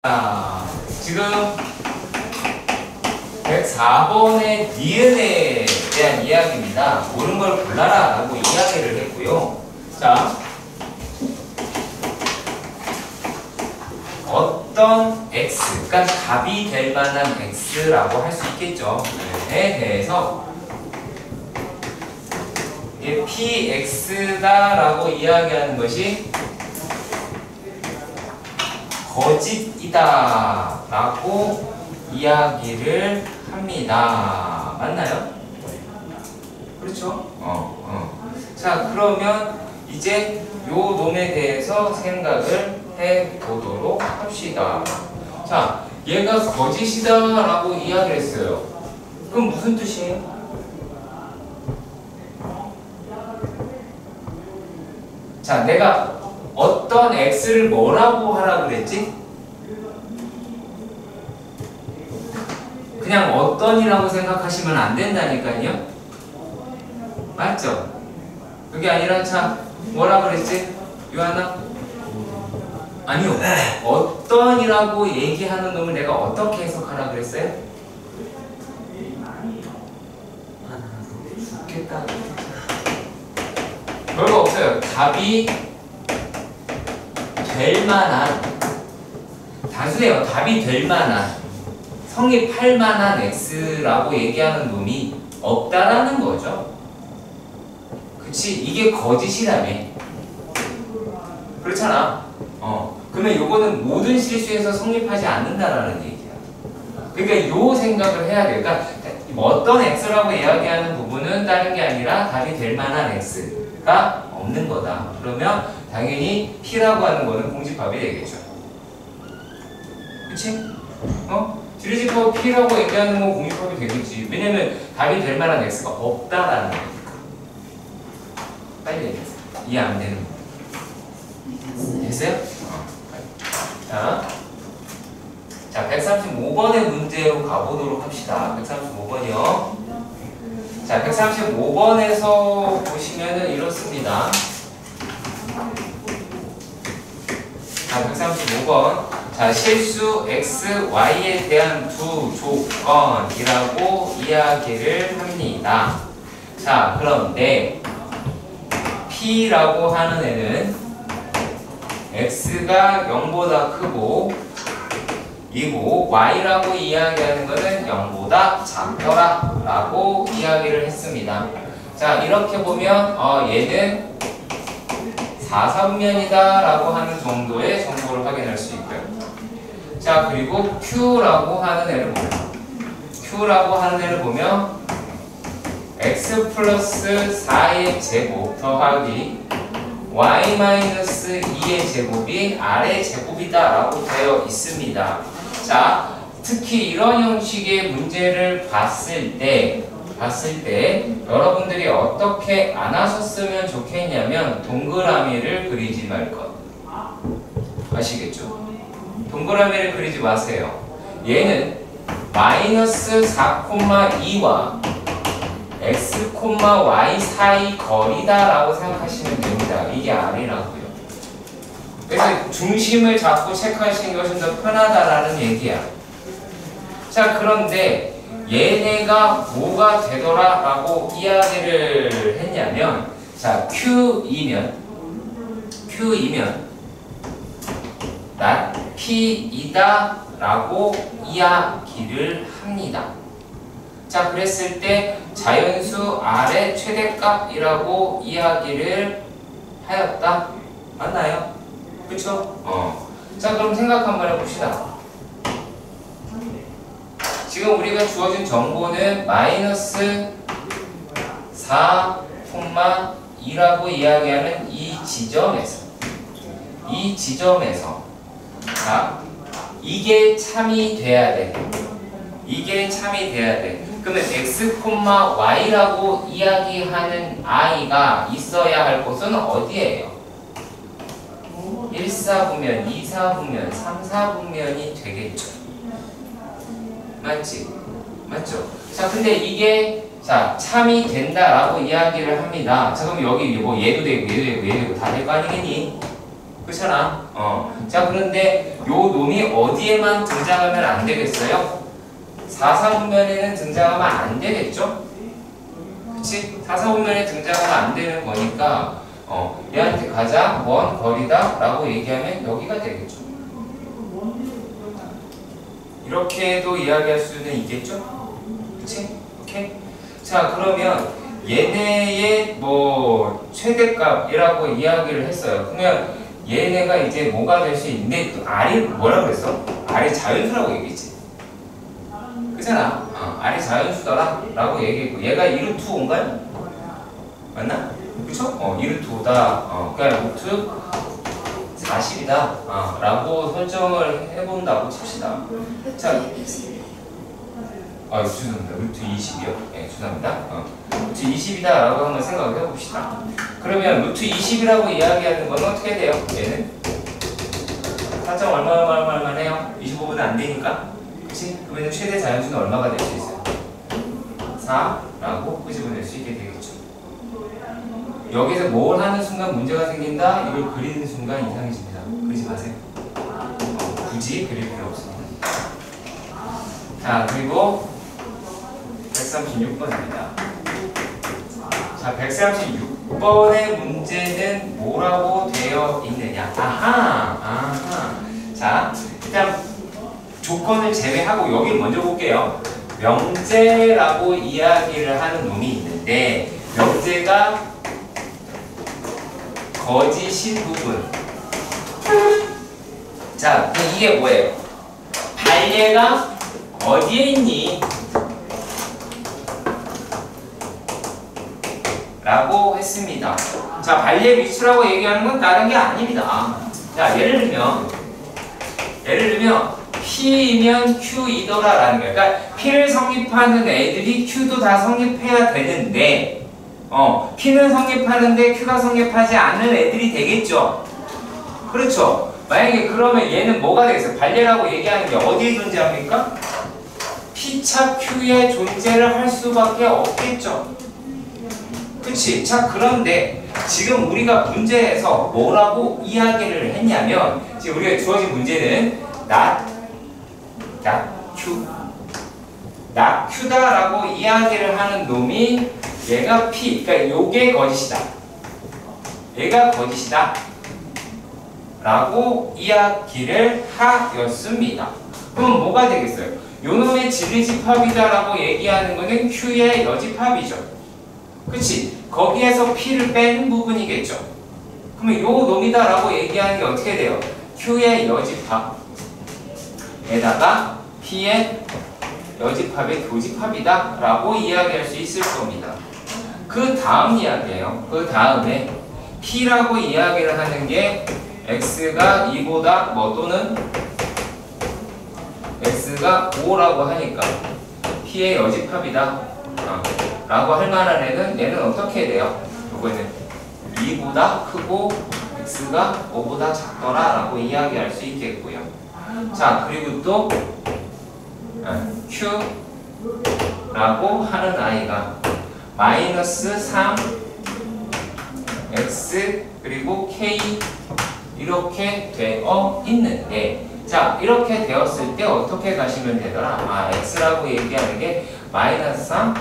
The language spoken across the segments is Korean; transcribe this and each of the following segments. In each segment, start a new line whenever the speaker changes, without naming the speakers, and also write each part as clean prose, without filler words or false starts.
자, 지금 104번의 니은에 대한 이야기입니다. 옳은 걸 골라라 라고 이야기를 했고요. 자, 어떤 x, 그러니까 답이 될 만한 x라고 할 수 있겠죠. 에 대해서 이게 px다 라고 이야기하는 것이 거짓이다 라고 이야기를 합니다. 맞나요? 그렇죠? 자, 그러면 이제 요 놈에 대해서 생각을 해 보도록 합시다. 자, 얘가 거짓이다 라고 이야기를 했어요. 그럼 무슨 뜻이에요? 자, 내가 어떤 x를 뭐라고 하라고 그랬지? 그냥 어떤이라고 생각하시면 안 된다니까요. 맞죠? 그게 아니라 자 뭐라 그랬지? 유하나? 아니요. 어떤이라고 얘기하는 놈을 내가 어떻게 해석하라 그랬어요? 좋겠다. 별거 없어요. 답이 될 만한, 단순해요. 답이 될 만한, 성립할 만한 x라고 얘기하는 놈이 없다라는 거죠. 그치? 이게 거짓이라며. 그렇잖아. 그러면 요거는 모든 실수에서 성립하지 않는다라는 얘기야. 그러니까 요 생각을 해야 돼. 그러니까 어떤 x라고 이야기하는 부분은 다른 게 아니라 답이 될 만한 x가 없는 거다. 그러면 당연히 P라고 하는 거는 공집합이 되겠죠. 그치? 지리집합 P라고 얘기하는 건 공집합이 되겠지. 왜냐면 답이 될 만한 X가 없다라는 거니까. 빨리 얘기했어. 이해 안 되는 거. 됐어요? 자, 135번의 문제로 가보도록 합시다. 135번이요. 자, 135번에서 보시면은 이렇습니다. 자, 135번. 자, 실수 x, y에 대한 두 조건이라고 이야기를 합니다. 자, 그런데 P라고 하는 애는 x가 0보다 크고 이고 y라고 이야기하는 것은 0보다 작더라 라고 이야기를 했습니다. 자, 이렇게 보면 얘는 4삼면이다 라고 하는 정도의 정보를 확인할 수 있고요. 자, 그리고 Q라고 하는 애를 보면 Q라고 하는 애를 보면 x 플러스 4의 제곱 더하기 y 마이너스 2의 제곱이 r의 제곱이다 라고 되어 있습니다. 자, 특히 이런 형식의 문제를 봤을 때 여러분들이 어떻게 안 하셨으면 좋겠냐면 동그라미를 그리지 말 것. 아시겠죠? 동그라미를 그리지 마세요. 얘는 마이너스 4,2와 x, y 사이 거리다 라고 생각하시면 됩니다. 이게 r이라고요. 그래서 중심을 잡고 체크하시는 게 훨씬 더 편하다라는 얘기야. 자, 그런데 얘네가 뭐가 되더라 라고 이야기를 했냐면, 자, Q이면 not P이다 라고 이야기를 합니다. 자, 그랬을 때 자연수 R의 최대값이라고 이야기를 하였다. 맞나요? 그쵸? 자, 그럼 생각 한번 해봅시다. 지금 우리가 주어진 정보는 마이너스 4,2라고 이야기하는 이 지점에서 자, 이게 참이 돼야 돼. 그러면 x, y라고 이야기하는 i가 있어야 할 곳은 어디예요? 1사분면, 2사분면, 3사분면이 되겠죠. 맞지? 맞죠? 자, 근데 이게 자 참이 된다라고 이야기를 합니다. 자, 그럼 여기 뭐 얘도 되고 다 될 거 아니겠니? 그렇잖아. 자, 그런데 요 놈이 어디에만 등장하면 안 되겠어요? 4사분면에는 등장하면 안 되겠죠? 그치? 4사분면에 등장하면 안 되는 거니까 얘한테 가장 먼 거리다 라고 얘기하면 여기가 되겠죠. 이렇게도 이야기할 수는 있겠죠? 그치? 오케이? 자, 그러면 얘네의 뭐 최대값이라고 이야기를 했어요. 그러면 얘네가 이제 뭐가 될 수 있는데 또 R이 뭐라고 그랬어? R이 자연수라고 얘기했지. 그잖아. R이 자연수더라 라고 얘기했고 얘가 2루트 5인가요? 맞나? 그쵸? 2루트 5다. 그러니까 루트 40이다 라고 설정을 해본다고 칩시다. 자, 죄송합니다. 루트 20이요? 네, 죄송합니다. 루트 20이다 라고 한번 생각을 해봅시다. 그러면 루트 20이라고 이야기하는 건 어떻게 돼요? 얘는 4점 얼마 해요? 25보다 안 되니까. 그치? 그러면 최대 자연수는 얼마가 될 수 있어요? 4라고 끄집어낼 수 있게 되겠죠. 여기서 뭘 하는 순간 문제가 생긴다? 이걸 그리는 순간 이상해집니다. 그리지 마세요. 굳이 그릴 필요 없습니다. 자, 그리고 136번입니다. 자, 136번의 문제는 뭐라고 되어 있느냐? 아하. 자, 일단 조건을 제외하고 여기를 먼저 볼게요. 명제라고 이야기를 하는 놈이 있는데 명제가 거짓인 부분. 자, 이게 뭐예요? 발예가 어디에 있니? 라고 했습니다. 자, 발예 위치라고 얘기하는 건 다른 게 아닙니다. 자, 예를 들면 P이면 Q이더라 라는 거예요. 그러니까 P를 성립하는 애들이 Q도 다 성립해야 되는데 P는 성립하는데 Q가 성립하지 않는 애들이 되겠죠. 그렇죠. 만약에 그러면 얘는 뭐가 되겠어요? 발예라고 얘기하는 게 어디에 존재합니까? P차 Q의 존재를 할 수밖에 없겠죠. 그치? 자, 그런데 지금 우리가 문제에서 뭐라고 이야기를 했냐면 지금 우리가 주어진 문제는 not Q다라고 이야기를 하는 놈이 얘가 P, 그러니까 요게 거짓이다. 얘가 거짓이다. 라고 이야기를 하였습니다. 그럼 뭐가 되겠어요? 요 놈의 진리집합이다 라고 얘기하는 거는 Q의 여집합이죠. 그치? 거기에서 P를 뺀 부분이겠죠. 그러면 요 놈이다 라고 얘기하는 게 어떻게 돼요? Q의 여집합에다가 P의 여집합의 교집합이다 라고 이야기할 수 있을 겁니다. 그 다음 이야기예요. 그 다음에 P라고 이야기를 하는 게 X가 2보다 또는 X가 5라고 하니까 P의 여집합이다 라고 할 만한 얘는 어떻게 돼요? 요거는 2보다 크고 X가 5보다 작더라 라고 이야기할 수 있겠고요. 자, 그리고 또 Q라고 하는 아이가 마이너스 3 X 그리고 K 이렇게 되어 있는데 자, 이렇게 되었을 때 어떻게 가시면 되더라? X라고 얘기하는 게 마이너스 3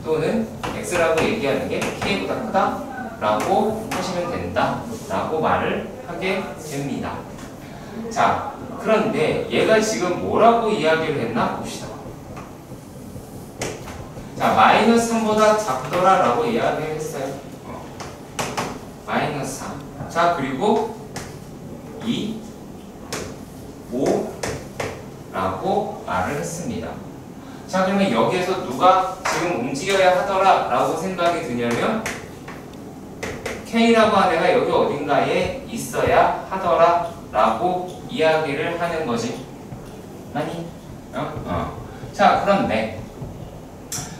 또는 X라고 얘기하는 게 K보다 크다 라고 하시면 된다 라고 말을 하게 됩니다. 자, 그런데 얘가 지금 뭐라고 이야기를 했나 봅시다. 자, 마이너스 3보다 작더라 라고 이야기를 했어요. 마이너스 3. 자, 그리고 2, 5 라고 말을 했습니다. 자, 그러면 여기에서 누가 지금 움직여야 하더라 라고 생각이 드냐면 K라고 하는 애가 여기 어딘가에 있어야 하더라 라고 이야기를 하는 거지. 아니? 자,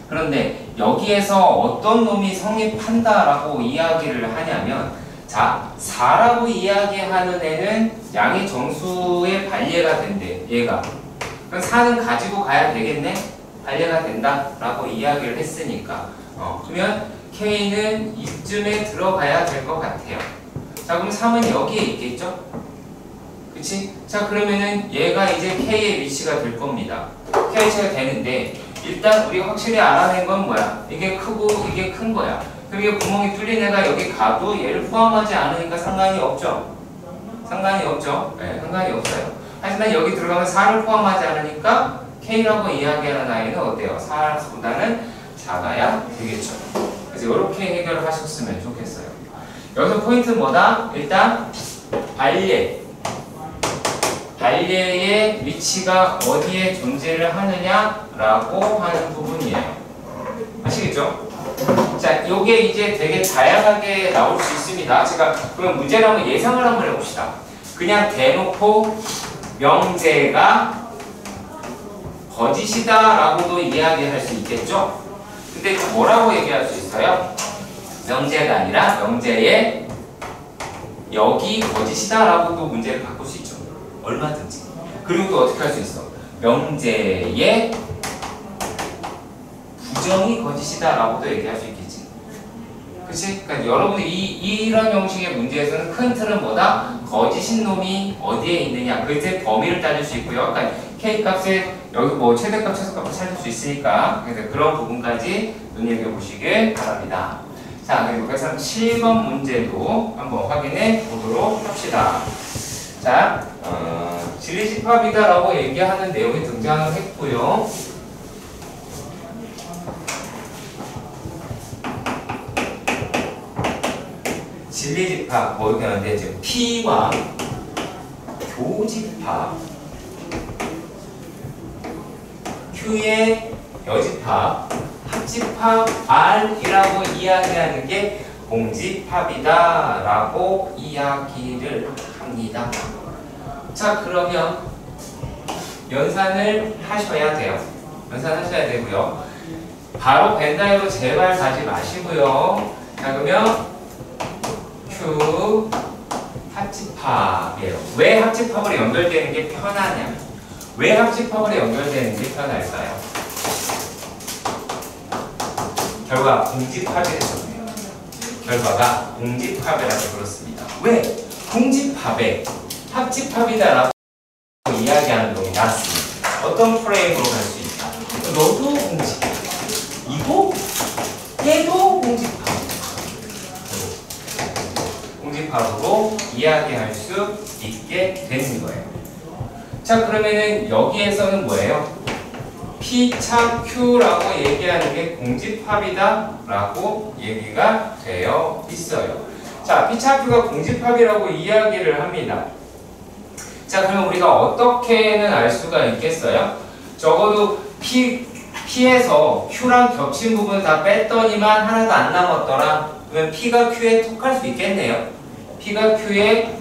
그런데 여기에서 어떤 놈이 성립한다 라고 이야기를 하냐면 자, 4라고 이야기하는 애는 양의 정수의 발예가 된대. 얘가. 그럼 4는 가지고 가야 되겠네? 발예가 된다 라고 이야기를 했으니까 그러면 K는 이쯤에 들어가야 될 것 같아요. 자, 그럼 3은 여기에 있겠죠? 그치? 자, 그러면은 얘가 이제 K의 위치가 될 겁니다. K의 위치가 되는데, 일단 우리가 확실히 알아낸 건 뭐야? 이게 크고 이게 큰 거야. 그럼 이게 구멍이 뚫린 애가 여기 가도 얘를 포함하지 않으니까 상관이 없죠? 상관이 없죠? 네, 상관이 없어요. 하지만 여기 들어가면 4를 포함하지 않으니까 K라고 이야기하는 아이는 어때요? 4보다는 작아야 되겠죠. 그래서 이렇게 해결을 하셨으면 좋겠어요. 여기서 포인트는 뭐다? 일단 발레의 위치가 어디에 존재를 하느냐라고 하는 부분이에요. 아시겠죠? 자, 요게 이제 되게 다양하게 나올 수 있습니다. 제가 그럼 문제를 한번 예상을 한번 해봅시다. 그냥 대놓고 명제가 거짓이다라고도 이야기할 수 있겠죠? 근데 뭐라고 얘기할 수 있어요? 명제가 아니라 명제의 여기 거짓이다라고도 문제를 바꿀 수 있죠. 얼마든지. 그리고 또 어떻게 할 수 있어? 명제의 부정이 거짓이다라고도 얘기할 수 있겠지. 그치? 그러니까 여러분이 이런 형식의 문제에서는 큰 틀은 뭐다? 거짓인 놈이 어디에 있느냐. 그때 범위를 따질 수 있고요. 그러니까 K값에 여기 뭐 최대값, 최소값을 찾을 수 있으니까 그래서 그런 부분까지 눈여겨보시길 바랍니다. 자, 그리고 그래서 7번 문제도 한번 확인해 보도록 합시다. 자, 진리집합이다라고 얘기하는 내용이 등장을 했고요. 진리집합, 뭐 이렇게 하는데 이제 P와 교집합, Q의 여집합, 합집합 R이라고 이야기하는 게 공집합이다 라고 이야기를 합니다. 자, 그러면 연산을 하셔야 돼요. 연산하셔야 되고요. 바로 벤다이로 제발 가지 마시고요. 자, 그러면 Q 합집합이에요. 왜 합집합으로 연결되는 게 편하냐? 왜 합집합으로 연결되는 게 편할까요? 결과 공집합이 됐었네요. 결과가 공집합이라서 그렇습니다. 왜? 공집합에 합집합이다라고 이야기하는 놈이 나왔습니다. 어떤 프레임으로 갈 수 있다? 너도 공집합, 이거 얘도 공집합. 공집합으로 이야기할 수 있게 되는 거예요. 자, 그러면은 여기에서는 뭐예요? P차 Q라고 얘기하는 게 공집합이다 라고 얘기가 되어 있어요. 자, P차 Q가 공집합이라고 이야기를 합니다. 자, 그러면 우리가 어떻게는 알 수가 있겠어요? 적어도 P에서 Q랑 겹친 부분 다 뺐더니만 하나도 안 남았더라. 그러면 P가 Q에 속할 수 있겠네요. P가 Q에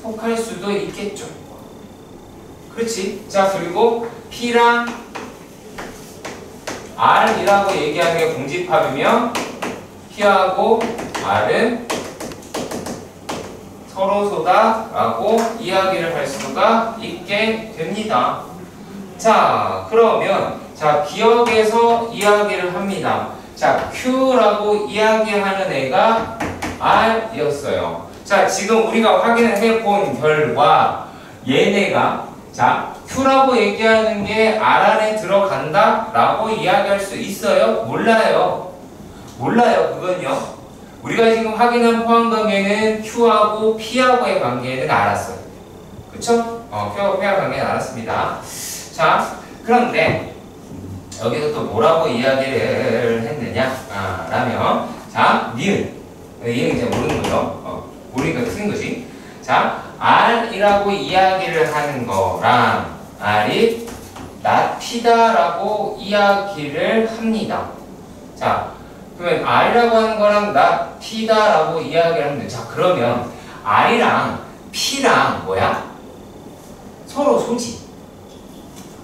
속할 수도 있겠죠. 그렇지? 자, 그리고 P랑 R이라고 얘기하는 게 공집합이면 P하고 R은 서로소다라고 이야기를 할 수가 있게 됩니다. 자, 그러면 자, 기억에서 이야기를 합니다. 자, Q라고 이야기하는 애가 R이었어요. 자, 지금 우리가 확인을 해본 결과 얘네가 자, Q라고 얘기하는 게 R 안에 들어간다 라고 이야기할 수 있어요? 몰라요. 몰라요. 그건요. 우리가 지금 확인한 포함관계는 Q하고 P하고의 관계는 알았어요. 그쵸? Q하고 P하고의 관계는 알았습니다. 자, 그런데 여기서 또 뭐라고 이야기를 했느냐? 라면 자, 니은 이제 모르는 거죠? 모르니까 틀린 거지. 자, R이라고 이야기를 하는 거랑 R이 not P다라고 이야기를 합니다. 자, 그러면 R이라고 하는 거랑 not P다라고 이야기를 합니다. 자, 그러면 R이랑 P랑 뭐야? 서로 소지.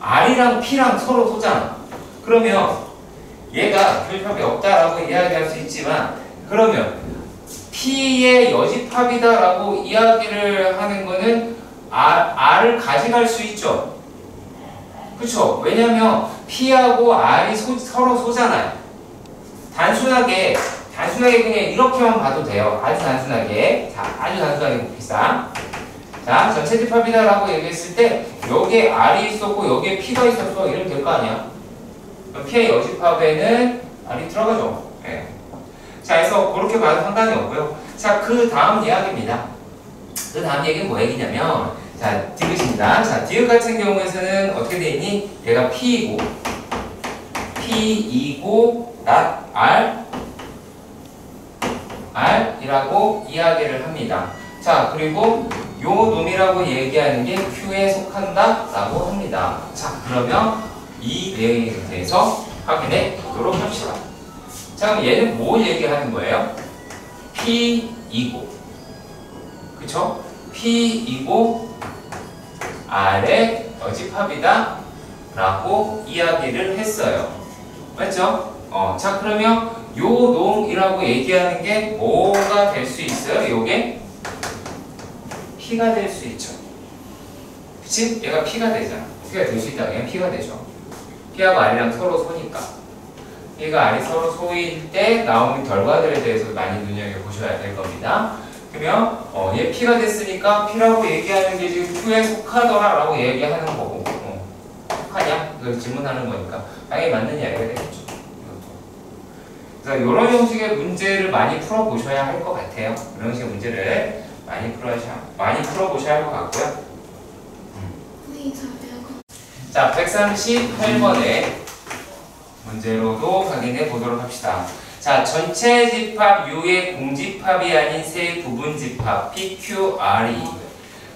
R이랑 P랑 서로 소잖아. 그러면 얘가 교집합이 없다라고 이야기할 수 있지만 그러면 P의 여집합이다라고 이야기를 하는 거는 R을 가져갈 수 있죠. 그렇죠? 왜냐면 P하고 R이 서로 소잖아요. 단순하게 단순하게 그냥 이렇게만 봐도 돼요. 아주 단순하게. 자, 아주 단순하게 봅시다. 자, 전체 집합이다라고 얘기했을 때 여기에 R이 있었고 여기에 P가 있었어. 이러면 될 거 아니야? 그럼 P의 여집합에는 R이 들어가죠. 네. 자, 그래서 그렇게 봐도 상관이 없고요. 자, 그 다음 이야기입니다. 그 다음 얘기는 뭐 얘기냐면, 자, 디귿입니다. 자, 디귿 같은 경우에는 어떻게 돼 있니? 얘가 P이고 R이라고 이야기를 합니다. 자, 그리고 요 놈이라고 얘기하는 게 Q에 속한다 라고 합니다. 자, 그러면 이 내용에 대해서 확인해 보도록 합시다. 자, 그럼 얘는 뭘 얘기하는 거예요? P이고, 그쵸? P이고 R의 여집합이다 라고 이야기를 했어요. 맞죠? 자, 그러면 요 놈이라고 얘기하는 게 뭐가 될 수 있어요? 요게 P가 될 수 있죠. 그치? 얘가 P가 되잖아. P가 될 수 있다. 그냥 P가 되죠. P하고 R이랑 서로 소니까. P가 R이 서로 소일 때 나오는 결과들에 대해서 많이 눈여겨보셔야 될 겁니다. 그러면 얘 P가 됐으니까 P라고 얘기하는 게 지금 Q에 속하더라 라고 얘기하는 거고, 속하냐? 그걸 질문하는 거니까 당연히 맞는 이야기가 되겠죠. 그래서 이런 형식의 문제를 많이 풀어보셔야 할 것 같아요. 이런 형식의 문제를 많이 풀어보셔야 할 것 같고요. 자, 138번의 문제로도 확인해 보도록 합시다. 자, 전체 집합 U의 공집합이 아닌 세 부분 집합 PQR이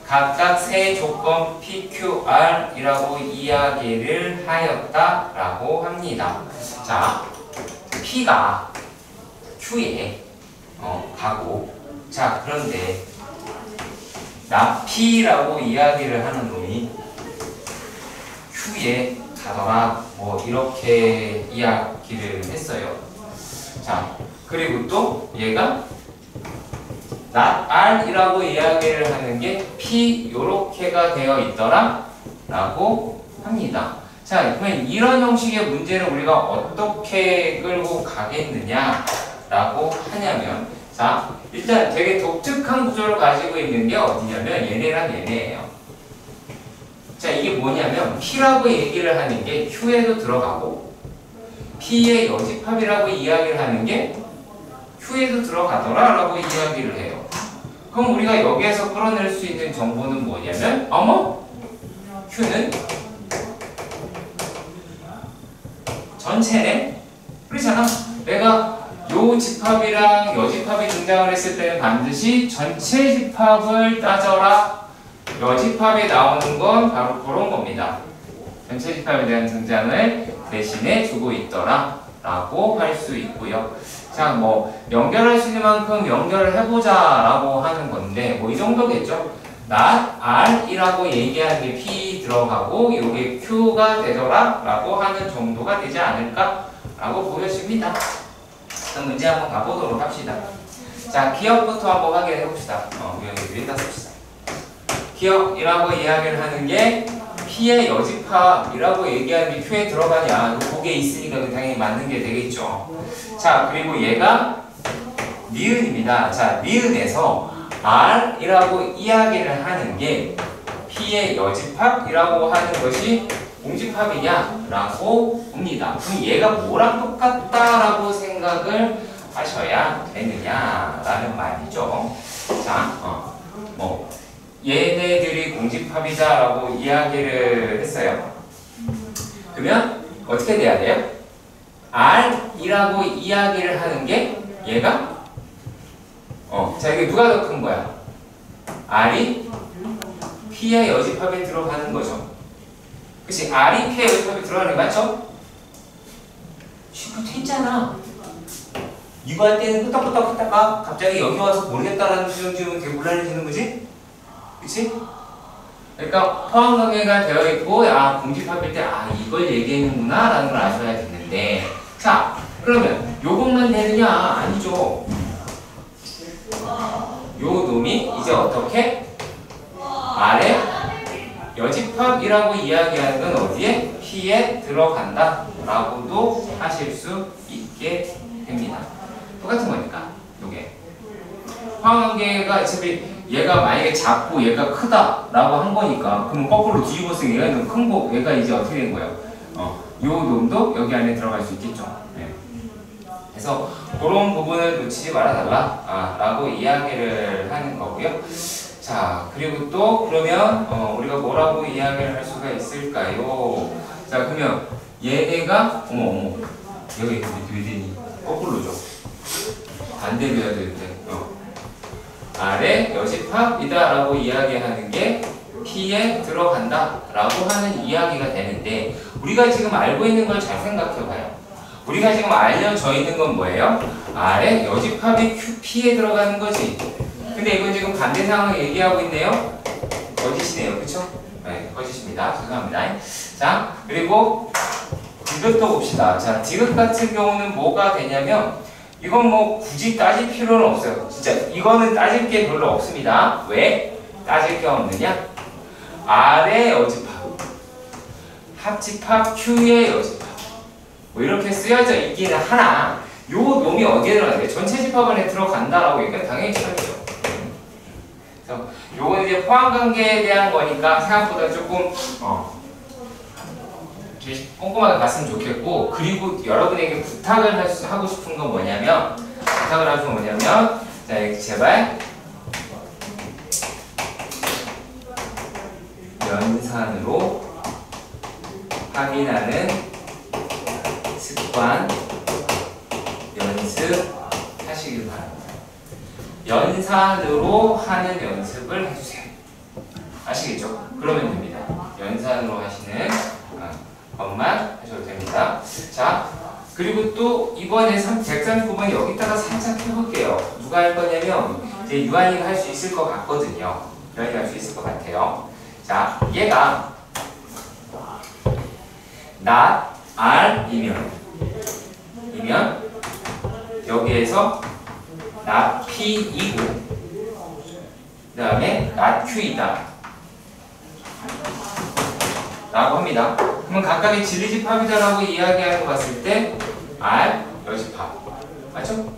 각각 세 조건 PQR이라고 이야기를 하였다라고 합니다. 자, P가 Q에 가고, 자, 그런데 나 P라고 이야기를 하는 놈이 Q에 가더라, 뭐 이렇게 이야기를 했어요. 자, 그리고 또 얘가 not R이라고 이야기를 하는 게 P 요렇게가 되어 있더라 라고 합니다. 자, 그러면 이런 형식의 문제를 우리가 어떻게 끌고 가겠느냐 라고 하냐면, 자, 일단 되게 독특한 구조를 가지고 있는 게 어디냐면 얘네랑 얘네예요. 자, 이게 뭐냐면 P라고 얘기를 하는 게 Q에도 들어가고 P의 여집합이라고 이야기를 하는 게 Q에도 들어가더라 라고 이야기를 해요. 그럼 우리가 여기에서 끌어낼 수 있는 정보는 뭐냐면, 어머? Q는 전체네? 그렇잖아. 내가 요 집합이랑 여집합이 등장을 했을 때는 반드시 전체 집합을 따져라. 여집합에 나오는 건 바로 그런 겁니다. 전체 집합에 대한 등장을 대신에 주고 있더라 라고 할 수 있고요. 자, 뭐 연결할 수 있는 만큼 연결을 해보자 라고 하는 건데 뭐 이 정도겠죠. not R이라고 얘기하는 게 P 들어가고 이게 Q가 되더라 라고 하는 정도가 되지 않을까 라고 보여집니다. 그럼 문제 한번 가보도록 합시다. 자, 기억부터 한번 확인해 봅시다. 여기 일단 씁시다. 기억이라고 이야기를 하는 게 P의 여집합이라고 얘기하는 게 Q에 들어가냐, 거기에 있으니까 당연히 맞는 게 되겠죠. 자, 그리고 얘가 니은입니다. 자, 니은에서 R이라고 이야기를 하는 게 P의 여집합이라고 하는 것이 공집합이냐 라고 봅니다. 그럼 얘가 뭐랑 똑같다라고 생각을 하셔야 되느냐라는 말이죠. 자, 뭐 얘네들이 공집합이다 라고 이야기를 했어요. 그러면 어떻게 돼야 돼요? R이라고 이야기를 하는 게 얘가 자, 이게 누가 더 큰 거야? R이 P의 여집합에 들어가는 거죠. 그치? R이 P의 여집합에 들어가는 거 맞죠? 쉽게 했잖아. 이거 할 때는 끄떡끄떡 했다가 갑자기 여기 와서 모르겠다라는 수정 지으면 되게 곤란해지는 거지? 그치? 그러니까 포함관계가 되어 있고, 공집합일 때, 이걸 얘기하는구나 라는 걸 아셔야 되는데, 자, 그러면 요것만 되느냐? 아니죠. 요 놈이 이제 어떻게? R의 여집합이라고 이야기하는 건 어디에? P에 들어간다 라고도 하실 수 있게 됩니다. 똑같은 거니까. 요게 포항관계가 어차피 얘가 만약에 작고 얘가 크다라고 한 거니까 그러면 거꾸로 뒤집어서 얘가 좀 큰 거, 얘가 이제 어떻게 된 거예요? 요 놈도 여기 안에 들어갈 수 있겠죠. 네. 그래서 그런 부분을 놓치지 말아달라 라고 이야기를 하는 거고요. 자, 그리고 또 그러면 우리가 뭐라고 이야기를 할 수가 있을까요? 자, 그러면 얘네가 어머 여기 왜 되니? 거꾸로죠. 반대로 해야 되는데 아래 여집합이다 라고 이야기하는 게 P에 들어간다 라고 하는 이야기가 되는데 우리가 지금 알고 있는 걸 잘 생각해 봐요. 우리가 지금 알려져 있는 건 뭐예요? 아래 여집합이 P에 들어가는 거지. 근데 이건 지금 반대 상황을 얘기하고 있네요. 거짓이네요. 그쵸? 네, 거짓입니다. 죄송합니다. 자, 그리고 디귿도 봅시다. 자, 디귿 같은 경우는 뭐가 되냐면 이건 뭐 굳이 따질 필요는 없어요. 진짜 이거는 따질 게 별로 없습니다. 왜? 따질 게 없느냐? R의 여집합, 합집합 Q의 여집합 뭐 이렇게 쓰여져 있기는 하나 요 놈이 어디에 들어가는데 전체 집합 안에 들어간다라고 얘기가 당연히 쳐야죠. 그래서 요거는 이제 포함관계에 대한 거니까 생각보다 조금 꼼꼼하게 봤으면 좋겠고 그리고 여러분에게 부탁을 하고 싶은 건 뭐냐면 자, 제발 연산으로 확인하는 습관 연습하시길 바랍니다. 연산으로 하는 연습을 해주세요. 아시겠죠? 그러면 됩니다. 연산으로 하시는 것만 하셔도 됩니다. 자, 그리고 또 이번에 139번 여기다가 살짝 해볼게요. 누가 할 거냐면 이제 유한이가 할 수 있을 것 같거든요. 유한이가 할 수 있을 것 같아요. 자, 얘가 not R이면 여기에서 not P이고 그 다음에 not Q이다 라고 합니다. 그러면 각각의 진리집합이다라고 이야기하는 거 봤을 때 R 여집합 맞죠?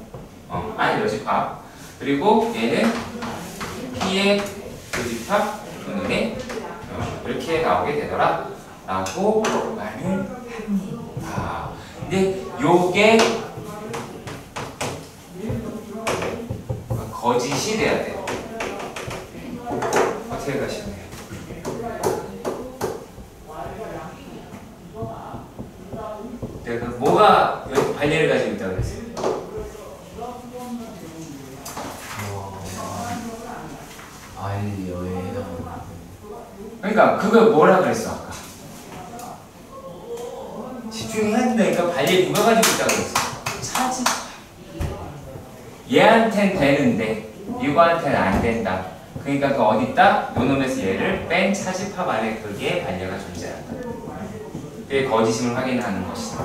R 여집합 그리고 얘는 P의 여집합 또는 이렇게 나오게 되더라 라고 말을 합니다. 근데 요게 거짓이 돼야 돼요. 어떻게 가시나요? 내가 뭐가 관리를 가지고 있다고 그랬어요?
알려에 해당하는
그러니까 그걸 뭐라 그랬어 아까? 집중해야 된다니까. 관리 누가 가지고 있다고 그랬어? 차지. 얘한텐 되는데 이거한테는 안 된다. 그러니까 그 어딨다? 요놈에서 얘를 뺀 차집합 안에 그게 반려가 존재한다. 그게 거짓임을 확인하는 것이다.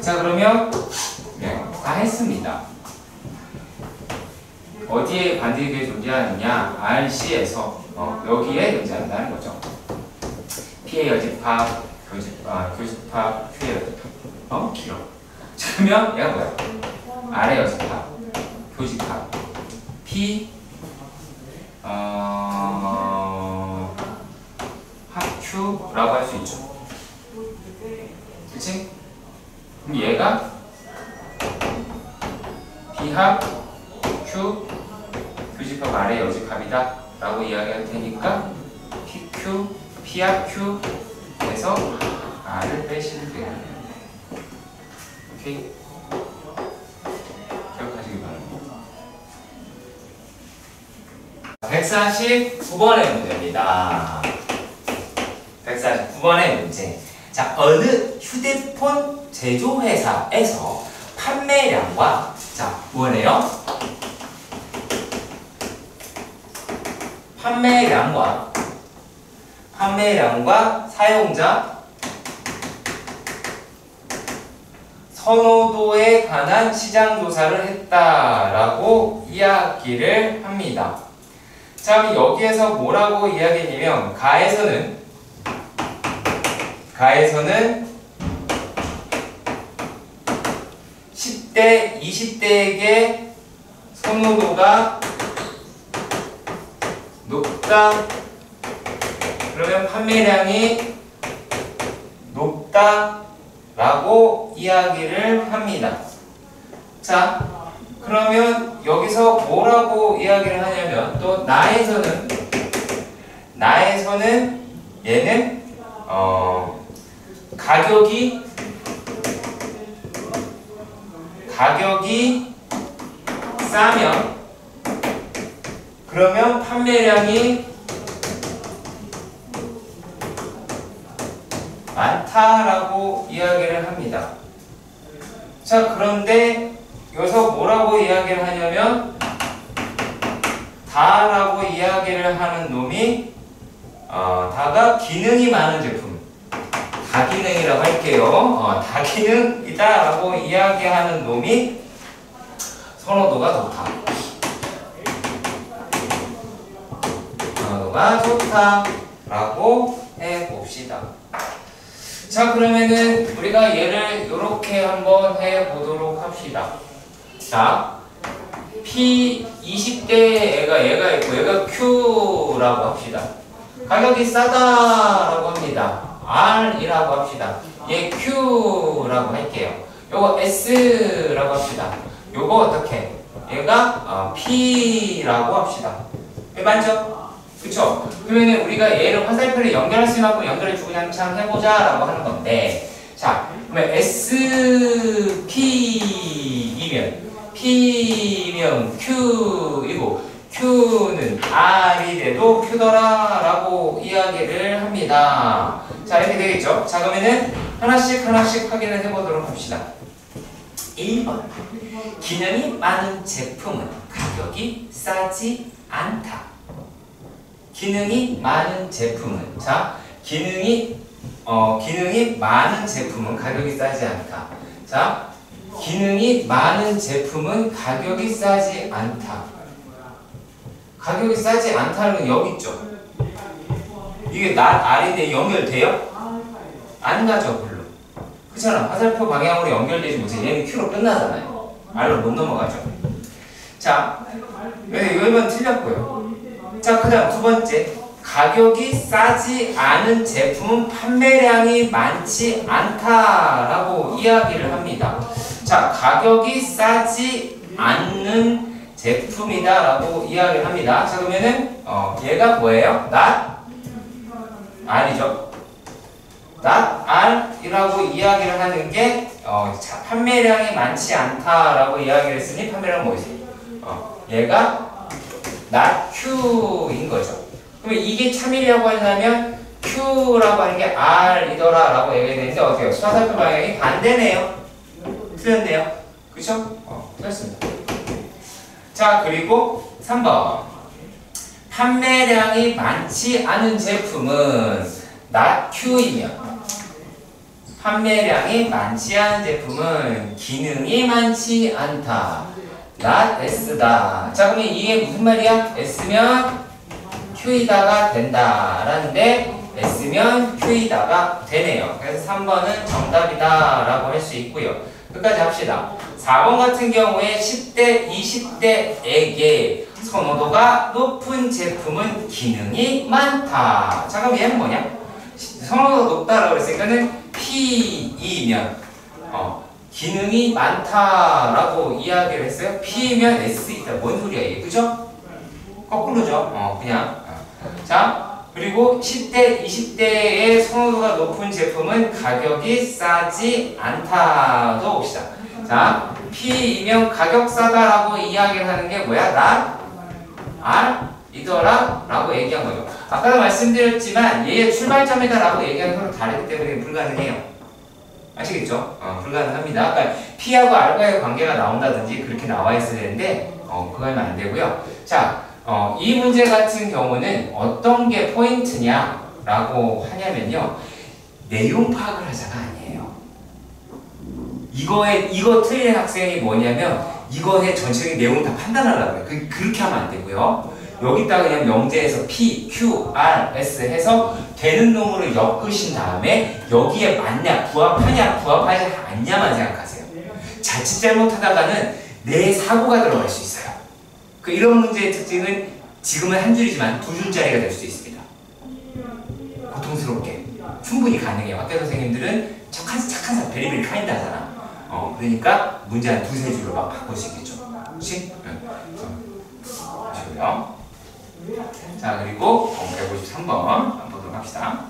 자, 그러면 다 했습니다. 어디에 반대게 존재하느냐? RC에서 여기에 존재한다는 거죠. P의 여집합, 교집합, Q의 여집합. 길어. 그러면 얘가 뭐야? R의 여집합, 교집합, P 합 Q라고 할 수 있죠. 그치? 그럼 얘가 P합 Q 교집합 R의 여집합이다 라고 이야기할 테니까 PQ P합 Q에서 R을 빼시면 돼요. 오케이? 기억하시기 바랍니다. 149번의 문제입니다. 149번의 문제. 자, 어느 휴대폰 제조회사에서 판매량과 자, 뭐래요? 판매량과 사용자 선호도에 관한 시장 조사를 했다라고 이야기를 합니다. 자, 그럼 여기에서 뭐라고 이야기했냐면 가에서는 10대 10대, 20대에게 선호도가 높다. 그러면 판매량이 높다라고 이야기를 합니다. 자, 그러면 여기서 뭐라고 이야기를 하냐면 또 나에서는 얘는 가격이 싸면 그러면 판매량이 많다라고 이야기를 합니다. 자, 그런데 여기서 뭐라고 이야기를 하냐면 다라고 이야기를 하는 놈이 다가 기능이 많은 제품, 다기능이라고 할게요. 다기능이다 라고 이야기하는 놈이 선호도가 좋다. 선호도가 좋다 라고 해봅시다. 자, 그러면은 우리가 얘를 이렇게 한번 해보도록 합시다. 자, P20대 얘가 있고 얘가 Q라고 합시다. 가격이 싸다라고 합니다. R이라고 합시다. 얘 Q라고 할게요. 요거 S라고 합시다. 요거 어떻게? 얘가 P라고 합시다. 왜 맞죠? 그쵸? 그러면 우리가 얘를 화살표를 연결할 수 있는 연결해 주고 양창 해보자 라고 하는 건데, 자, 그러면 P면 Q이고 Q는 R이 돼도 Q더라 라고 이야기를 합니다. 자, 이렇게 되겠죠? 자, 그러면은 하나씩 확인을 해보도록 합시다. 1번, 기능이 많은 제품은 가격이 싸지 않다. 기능이 많은 제품은, 자, 기능이 많은 제품은 가격이 싸지 않다. 자, 기능이 많은 제품은 가격이 싸지 않다. 가격이 싸지 않다는 건 여기 있죠. 이게 R인데 연결돼요? 안 가죠, 별로. 그렇잖아. 화살표 방향으로 연결되지 못해. 얘는 Q로 끝나잖아요. R로 못 넘어가죠. 자, 여기만 틀렸고요. 자, 그 다음 두 번째, 가격이 싸지 않은 제품은 판매량이 많지 않다라고 이야기를 합니다. 자, 가격이 싸지 않는 제품이다 라고 이야기를 합니다. 자, 그러면은 얘가 뭐예요? not R이죠. not R이라고 이야기를 하는 게 판매량이 많지 않다라고 이야기를 했으니 판매량은 뭐지? 얘가 not Q인 거죠. 그러면 이게 참이라고 하려면 Q라고 하는 게 R이더라 라고 얘기했는데 어때요? 화살표 방향이 반대네요. 틀렸네요. 그쵸? 틀렸습니다. 자, 그리고 3번, 판매량이 많지 않은 제품은 not Q이면 판매량이 많지 않은 제품은 기능이 많지 않다. not S다. 자, 그러면 이게 무슨 말이야? S면 Q이다가 된다 라는데 S면 Q이다가 되네요. 그래서 3번은 정답이다 라고 할 수 있고요. 끝까지 합시다. 4번 같은 경우에 10대, 20대에게 선호도가 높은 제품은 기능이 많다. 자, 그럼 얘는 뭐냐? 선호도가 높다라고 그랬으니까는 P이면 기능이 많다라고 이야기를 했어요. P면 S 있다. 뭔 소리야 이게? 그죠? 거꾸로죠. 그냥. 자, 그리고 10대, 20대의 선호도가 높은 제품은 가격이 싸지 않다도 봅시다. 자, P이면 가격 싸다라고 이야기를 하는 게 뭐야? not R이더라 라고 얘기한 거죠. 아까도 말씀드렸지만 얘의 출발점이다 라고 얘기하는 거랑 다르기 때문에 불가능해요. 아시겠죠? 불가능합니다. 그러니까 P하고 R과의 관계가 나온다든지 그렇게 나와 있어야 되는데 그거 하면 안 되고요. 자, 이 문제 같은 경우는 어떤 게 포인트냐라고 하냐면요, 내용 파악을 하자가 아니에요. 이거 틀린 학생이 뭐냐면 이거의 전체적인 내용을 다 판단하려고 해요. 그렇게 하면 안 되고요. 여기다가 그냥 명제에서 P, Q, R, S 해서 되는 놈으로 엮으신 다음에 여기에 맞냐, 부합하냐, 부합하지 않냐만 생각하세요. 자칫 잘못하다가는 내 사고가 들어갈 수 있어요. 이런 문제의 특징은 지금은 한 줄이지만 두 줄짜리가 될 수 있습니다. 고통스럽게 충분히 가능해요. 학교 선생님들은 착한 베리베리 카인드 하잖아. 그러니까 문제 한 두세 줄로 막 바꿀 수 있겠죠. 그렇지? 보시고요. 자, 그리고 153번 보도록 합시다.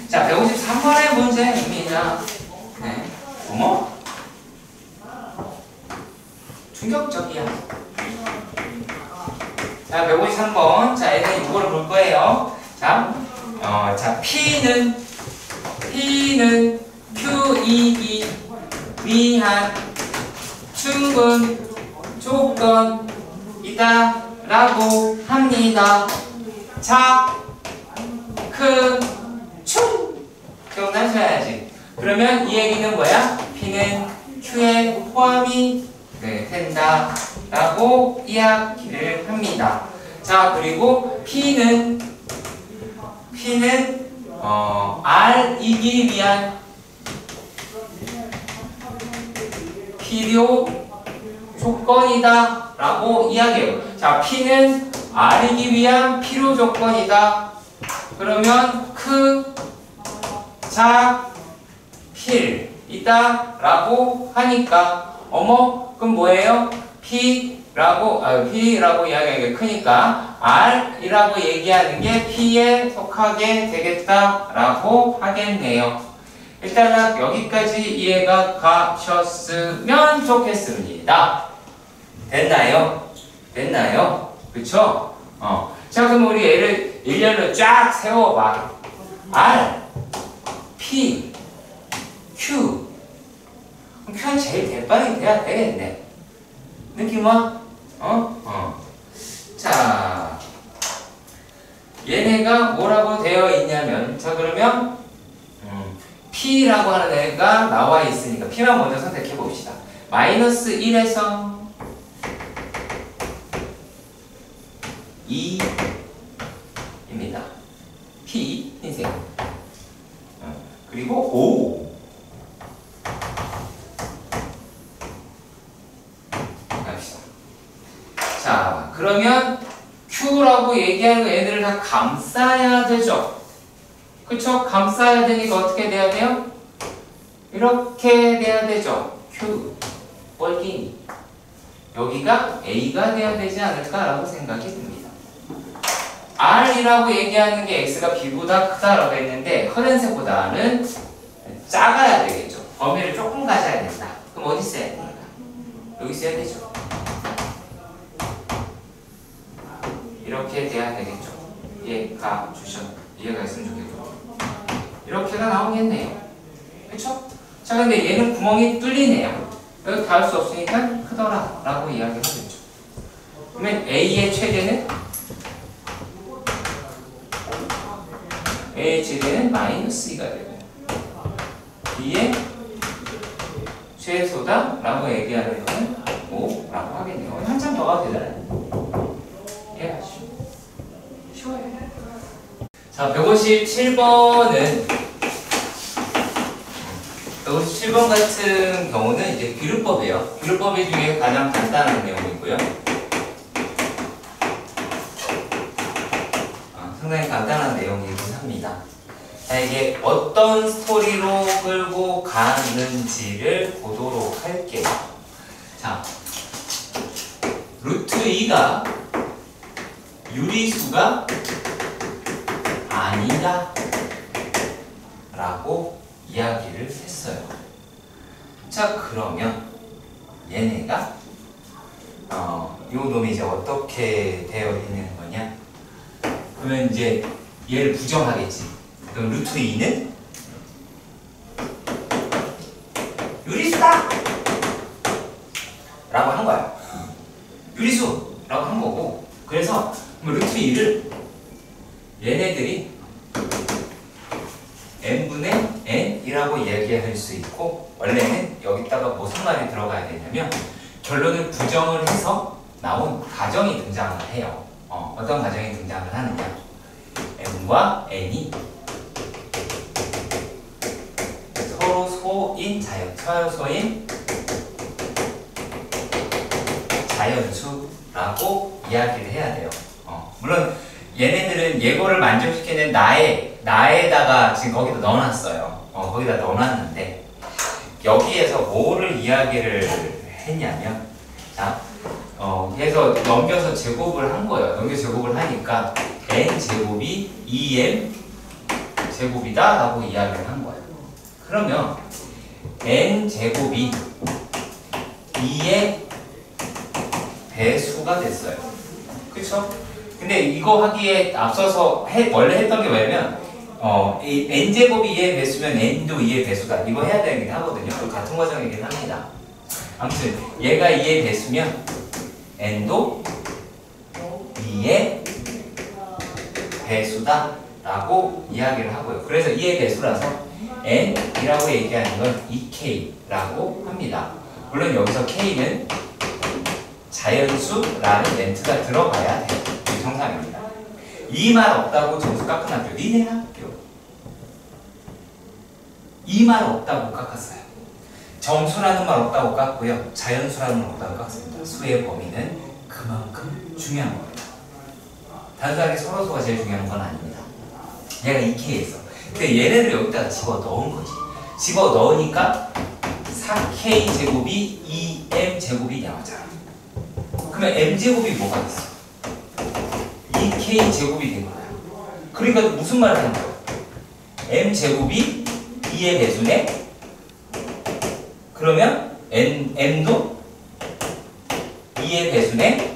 자, 153번의 문제입니다. 네. 어머? 충격적이야. 자, 153번. 자, 얘는 이거를 볼 거예요. 자, P는 Q이기 위한 충분 조건이다 라고 합니다. 자, 큰, 충! 기억나셔야지. 그러면 이 얘기는 뭐야? P는 Q에 포함이 된다 라고 이야기를 합니다. 자, 그리고 P는 R이기 위한 필요 조건이다 라고 이야기해요. 자, P는 R이기 위한 필요 조건이다. 그러면 크, 작, 필 이다 라고 하니까 어머, 그럼 뭐예요? P라고 이야기하는 게 크니까 R이라고 얘기하는 게 P에 속하게 되겠다 라고 하겠네요. 일단 여기까지 이해가 가셨으면 좋겠습니다. 됐나요? 그쵸? 자, 그럼 우리 얘를 일렬로 쫙 세워봐. R, P, Q. Q는 제일 대빵이 돼야 되겠네. 느낌 와? 자, 얘네가 뭐라고 되어 있냐면, 자, 그러면 P라고 하는 애가 나와 있으니까 P만 먼저 선택해 봅시다. 마이너스 1에서 2입니다. P, 흰색. 그리고 5. 갑시다. 자, 그러면 Q라고 얘기하는 애들을 다 감싸야 되죠. 그쵸? 감싸야 되니까 어떻게 돼야 돼요? 이렇게 돼야 되죠. Q, 뻘끼니. 여기가 A가 돼야 되지 않을까라고 생각이 듭니다. R이라고 얘기하는 게 X가 B보다 크다라고 했는데 흐른색보다는 작아야 되겠죠. 범위를 조금 가져야 된다. 그럼 어디 써야 됩니까? 여기 써야 되죠. 이렇게 돼야 되겠죠. 이해가 있으면 좋겠죠. 이렇게가 나오겠네요. 그쵸? 자, 근데 얘는 구멍이 뚫리네요. 여기 닿을 수 없으니까 크더라 라고 이야기를 하겠죠. 그러면 A의 최대는? A의 최대는 마이너스 2가 되고 B의 최소다 라고 얘기하는 것은 5 라고 하겠네요. 한참 더 가도 되잖아요. 이해하시죠? 쉬워요. 자, 157번은 157번 같은 경우는 이제 비율법이에요. 비율법 중에 가장 간단한 내용이고요. 상당히 간단한 내용이긴 합니다. 자, 이게 어떤 스토리로 끌고 가는지를 보도록 할게요. 자, 루트 2가 유리수가 아니다 라고 이야기를 했어요. 자, 그러면 얘네가 요 놈이 이제 어떻게 되어 있는 거냐? 그러면 이제 얘를 부정하겠지. 그럼 루트 2는 유리수다! 라고 한 거야. 유리수라고 한 거고, 그래서 루트 2를 얘네들이 n분의 n이라고 이야기할 수 있고, 원래는 여기다가 무슨 말이 들어가야 되냐면 결론을 부정을 해서 나온 가정이 등장을 해요. 어떤 가정이 등장을 하느냐? n과 n이 서로 소인 자연소인 자연수라고 이야기를 해야 돼요. 물론 얘네들은 예고를 만족시키는 나에다가 지금 거기다 넣어놨어요. 거기다 넣어놨는데 여기에서 뭐를 이야기를 했냐면 자, 그래서 넘겨서 제곱을 한 거예요. 넘겨서 제곱을 하니까 n제곱이 2m 제곱이다 라고 이야기를 한 거예요. 그러면 n제곱이 2의 배수가 됐어요. 그쵸? 근데 이거 하기에 앞서서 원래 했던 게 뭐냐면 n제곱이 2의 배수면 n도 2의 배수다. 이거 해야 되긴 하거든요. 같은 과정이긴 합니다. 아무튼 얘가 2의 배수면 n도 2의 배수다 라고 이야기를 하고요. 그래서 2의 배수라서 n이라고 얘기하는 건 2k라고 합니다. 물론 여기서 k는 자연수라는 멘트가 들어가야 돼요. 이게 정상입니다. 이 말 없다고 점수 깎은 학교 니네 학교 이 말 없다고 깎았어요. 점수라는 말 없다고 깎고요. 자연수라는 말 없다고 깎습니다. 수의 범위는 그만큼 중요한 겁니다. 단순하게 서로소가 제일 중요한 건 아닙니다. 얘가 2K였어. 근데 얘네를 여기다가 집어넣은 거지. 집어넣으니까 4K 제곱이 2M 제곱이 나오잖아. 그러면 M제곱이 뭐가 됐어? 2K 제곱이 된 거야. 그러니까 무슨 말을 하는 거야? M제곱이 2의 배수네? 그러면 M도 2의 배수네?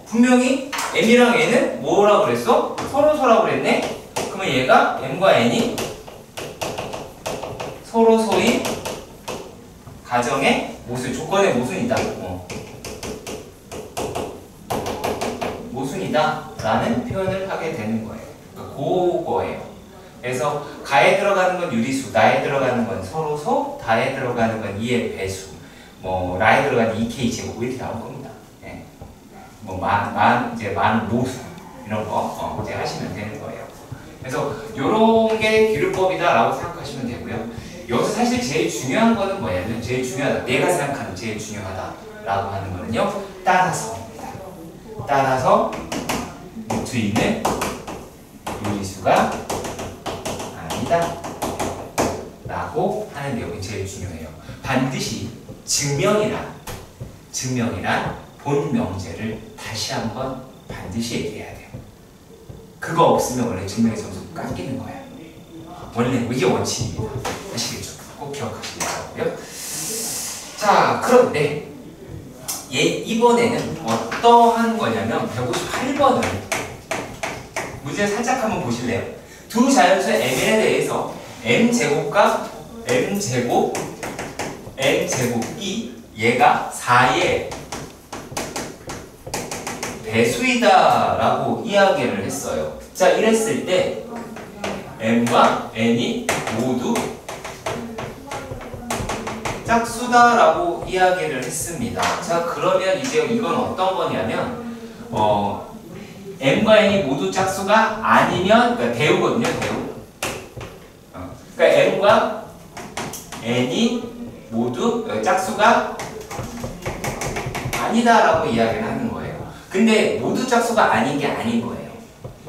분명히 M이랑 N은 뭐라고 그랬어? 서로소라고 그랬네? 그러면 얘가 M과 N이 서로소인 가정의 모순, 조건의 모순이다. 모순이다 라는 표현을 하게 되는 거예요. 그러니까 그거예요. 그래서 가에 들어가는 건 유리수, 나에 들어가는 건 서로소, 다에 들어가는 건 2의 배수, 라에 들어가는 2K 제곱 이렇게 나올 겁니다. 예. 이제 만 모수 이런 거 이제 하시면 되는 거예요. 그래서 요런 게 기울법이다라고 생각하시면 되고요. 여기서 사실 제일 중요한 거는 뭐냐면 제일 중요하다. 내가 생각하는 제일 중요하다라고 하는 거는요. 따라서입니다. 따라서 노트 있는 유리수가 아니다 라고 하는 내용이 제일 중요해요. 반드시 증명이란 본 명제를 다시 한번 반드시 얘기해야 돼요. 그거 없으면 원래 증명의 점수가 깎이는 거예요. 원래 이게 원칙입니다. 아시겠죠? 꼭 기억하시기 바라고요. 자, 그런데 이번에는 어떠한 거냐면 158번을 문제 살짝 한번 보실래요? 두 자연수 mn에 대해서 m제곱과 m제곱이 얘가 4의 배수이다 라고 이야기를 했어요. 자, 이랬을 때 m과 n이 모두 짝수다 라고 이야기를 했습니다. 자, 그러면 이제 이건 어떤 거냐면 m과 n이 모두 짝수가 아니면, 그러니까 대우거든요, 대우. 그러니까 m과 n이 모두 짝수가 아니다라고 이야기를 하는 거예요. 근데 모두 짝수가 아닌 게 아닌 거예요.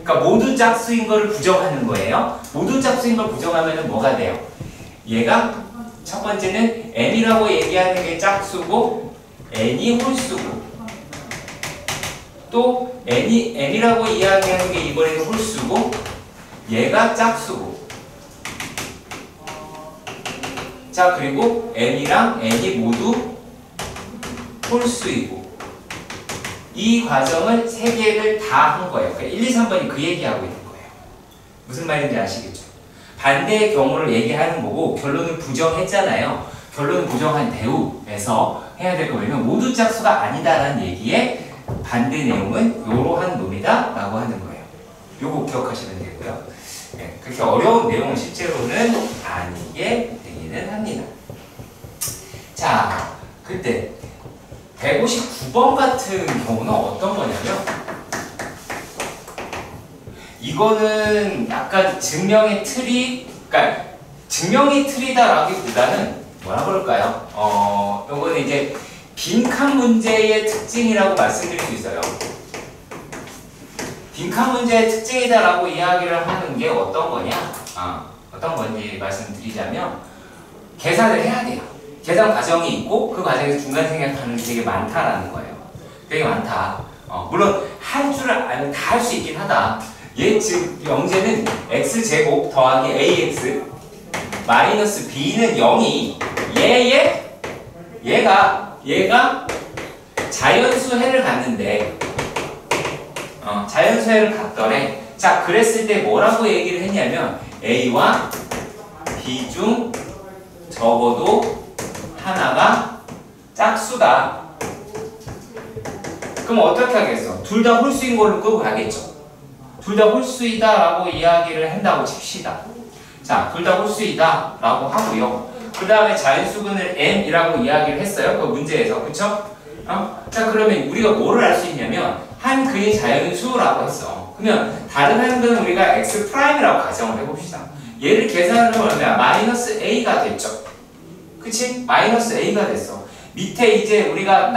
그러니까 모두 짝수인 거를 부정하는 거예요. 모두 짝수인 걸 부정하면 뭐가 돼요? 얘가 첫 번째는 m이라고 얘기하는 게 짝수고 n이 홀수고, 또 m이라고 이야기하는 게 이번에는 홀수고 얘가 짝수고, 자, 그리고 m이랑 n이 모두 홀수이고, 이 과정을 세 개를 다 한 거예요. 그러니까 1, 2, 3번이 그 얘기하고 있는 거예요. 무슨 말인지 아시겠죠? 반대의 경우를 얘기하는 거고 결론을 부정했잖아요. 결론을 부정한 대우에서 해야 될 거면 모두 짝수가 아니다라는 얘기에 반대 내용은 이러한 놈이다 라고 하는 거예요. 요거 기억하시면 되고요. 네, 그렇게 어려운 내용은 실제로는 아니게 되기는 합니다. 자, 그때 159번 같은 경우는 어떤 거냐면 이거는 약간 증명의 틀이, 그러니까 증명의 틀이다라기보다는 뭐라 그럴까요? 요거는 이제 빈칸 문제의 특징이라고 말씀드릴 수 있어요. 빈칸 문제의 특징이다라고 이야기를 하는 게 어떤 거냐? 어떤 건지 말씀드리자면 계산을 해야 돼요. 계산 과정이 있고 그 과정에서 중간 생략하는 게 되게 많다라는 거예요. 되게 많다. 물론 할 줄 알면 다 할 수 있긴 하다. 즉 영재는 x제곱 더하기 ax 마이너스 b는 0이 얘가 자연수해를 갔는데 자연수해를 갔더래. 자, 그랬을 때 뭐라고 얘기를 했냐면 a와 b 중 적어도 하나가 짝수다. 그럼 어떻게 하겠어? 둘 다 홀수인 걸로 끌고 가겠죠. 둘 다 홀수이다 라고 이야기를 한다고 칩시다. 자, 둘 다 홀수이다 라고 하고요. 그 다음에 자연수분을 m이라고 이야기를 했어요. 그 문제에서. 그쵸? 자, 그러면 우리가 뭐를 알 수 있냐면 한 그의 자연수라고 했어. 그러면 다른 한 근은 우리가 x'이라고 가정을 해봅시다. 얘를 계산을 해보면 마이너스 a가 됐죠. 그치? 마이너스 a가 됐어. 밑에 이제 우리가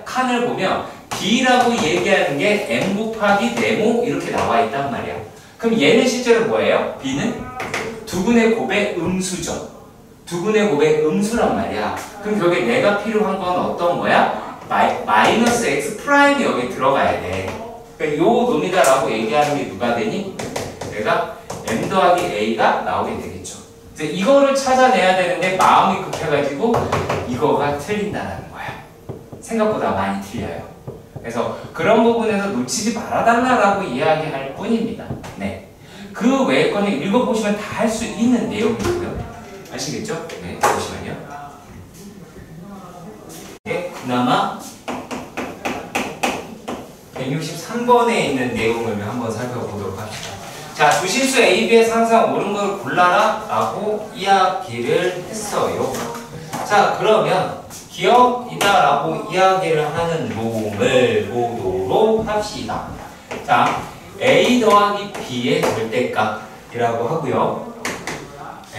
칸을 보면 b라고 얘기하는 게 m 곱하기 네모 이렇게 나와 있단 말이야. 그럼 얘는 실제로 뭐예요? b는 두근의 곱의 음수죠. 두근의 곱의 음수란 말이야. 그럼 여기 내가 필요한 건 어떤 거야? 마이너스 x'이 여기 들어가야 돼. 그러니까 요 놈이다라고 얘기하는 게 누가 되니? 내가 m 더하기 a가 나오게 되겠죠. 이제 이거를 찾아내야 되는데 마음이 급해가지고 이거가 틀린다는 거야. 생각보다 많이 틀려요. 그래서 그런 부분에서 놓치지 말아달라고 이야기할 뿐입니다. 네. 그 외의 거는 읽어보시면 다 할 수 있는 내용이고요. 아시겠죠? 네, 잠시만요. 네, 그나마 163번에 있는 내용을 한번 살펴보도록 합시다. 자, 두실수 A, B에서 항상 옳은 걸 골라라 라고 이야기를 했어요. 자, 그러면 기억이다 라고 이야기를 하는 놈을 보도록 합시다. 자, A 더하기 B의 절대값이라고 하고요.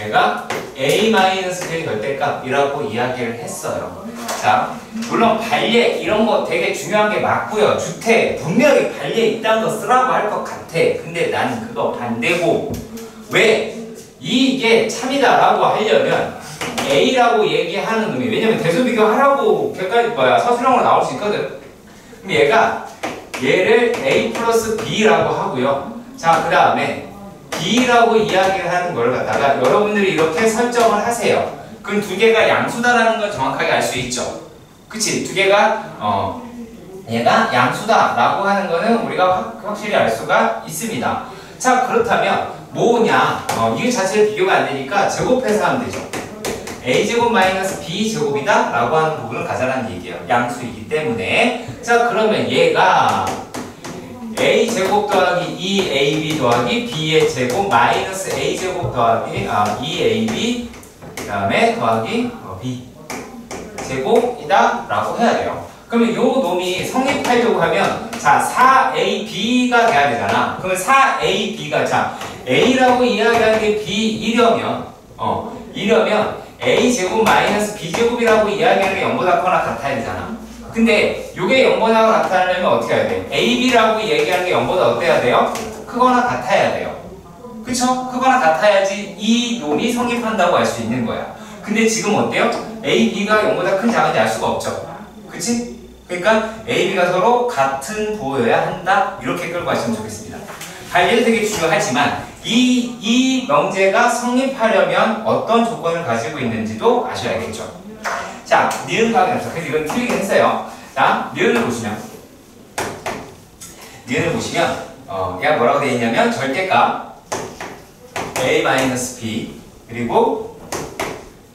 얘가 A-B의 절대값이라고 이야기를 했어요. 자, 물론 발예 이런 거 되게 중요한 게 맞고요. 주태 분명히 발예 있다는 거 쓰라고 할 것 같아. 근데 나는 그거 반대고. 왜? 이게 참이다라고 하려면 A라고 얘기하는 놈이, 왜냐면 대소비교 하라고 서술형으로 나올 수 있거든. 그럼 얘를 A 플러스 B라고 하고요. 자, 그 다음에 B라고 이야기를 하는 걸 갖다가 여러분들이 이렇게 설정을 하세요. 그럼 두 개가 양수다라는 걸 정확하게 알 수 있죠. 그치? 두 개가 얘가 양수다라고 하는 거는 우리가 확실히 알 수가 있습니다. 자, 그렇다면 뭐냐? 이거 자체를 비교가 안 되니까 제곱해서 하면 되죠. a제곱 마이너스 b제곱이다 라고 하는 부분을 가져라는 얘기예요. 양수이기 때문에. 자, 그러면 얘가 a제곱 더하기 2ab 더하기 b의 제곱 마이너스 a제곱 더하기 2ab 그 다음에 더하기 b 제곱이다 라고 해야 돼요. 그러면 요 놈이 성립하려고 하면 자 4ab가 돼야 되잖아. 그러면 4ab가 자 a라고 이야기하는 게 b 이러면 a제곱 마이너스 b제곱이라고 이야기하는 게 0보다 크거나 같아야 되잖아. 근데 요게 0보다 같다면 어떻게 해야 돼? ab라고 얘기하는 게 0보다 어때야 돼요? 크거나 같아야 돼요. 그쵸? 크거나 같아야지 이 놈이 성립한다고 할 수 있는 거야. 근데 지금 어때요? a, b가 0보다 큰 작은지 알 수가 없죠. 그치? 그러니까 a, b가 서로 같은 보여야 한다. 이렇게 끌고 가시면 좋겠습니다. 관리는 되게 중요하지만 이 명제가 성립하려면 어떤 조건을 가지고 있는지도 아셔야겠죠. 자, 니은 확인합시다. 그래서 이건 틀리긴 했어요. 자, 니은을 보시면 얘가 뭐라고 되어 있냐면 절대값 a-b 그리고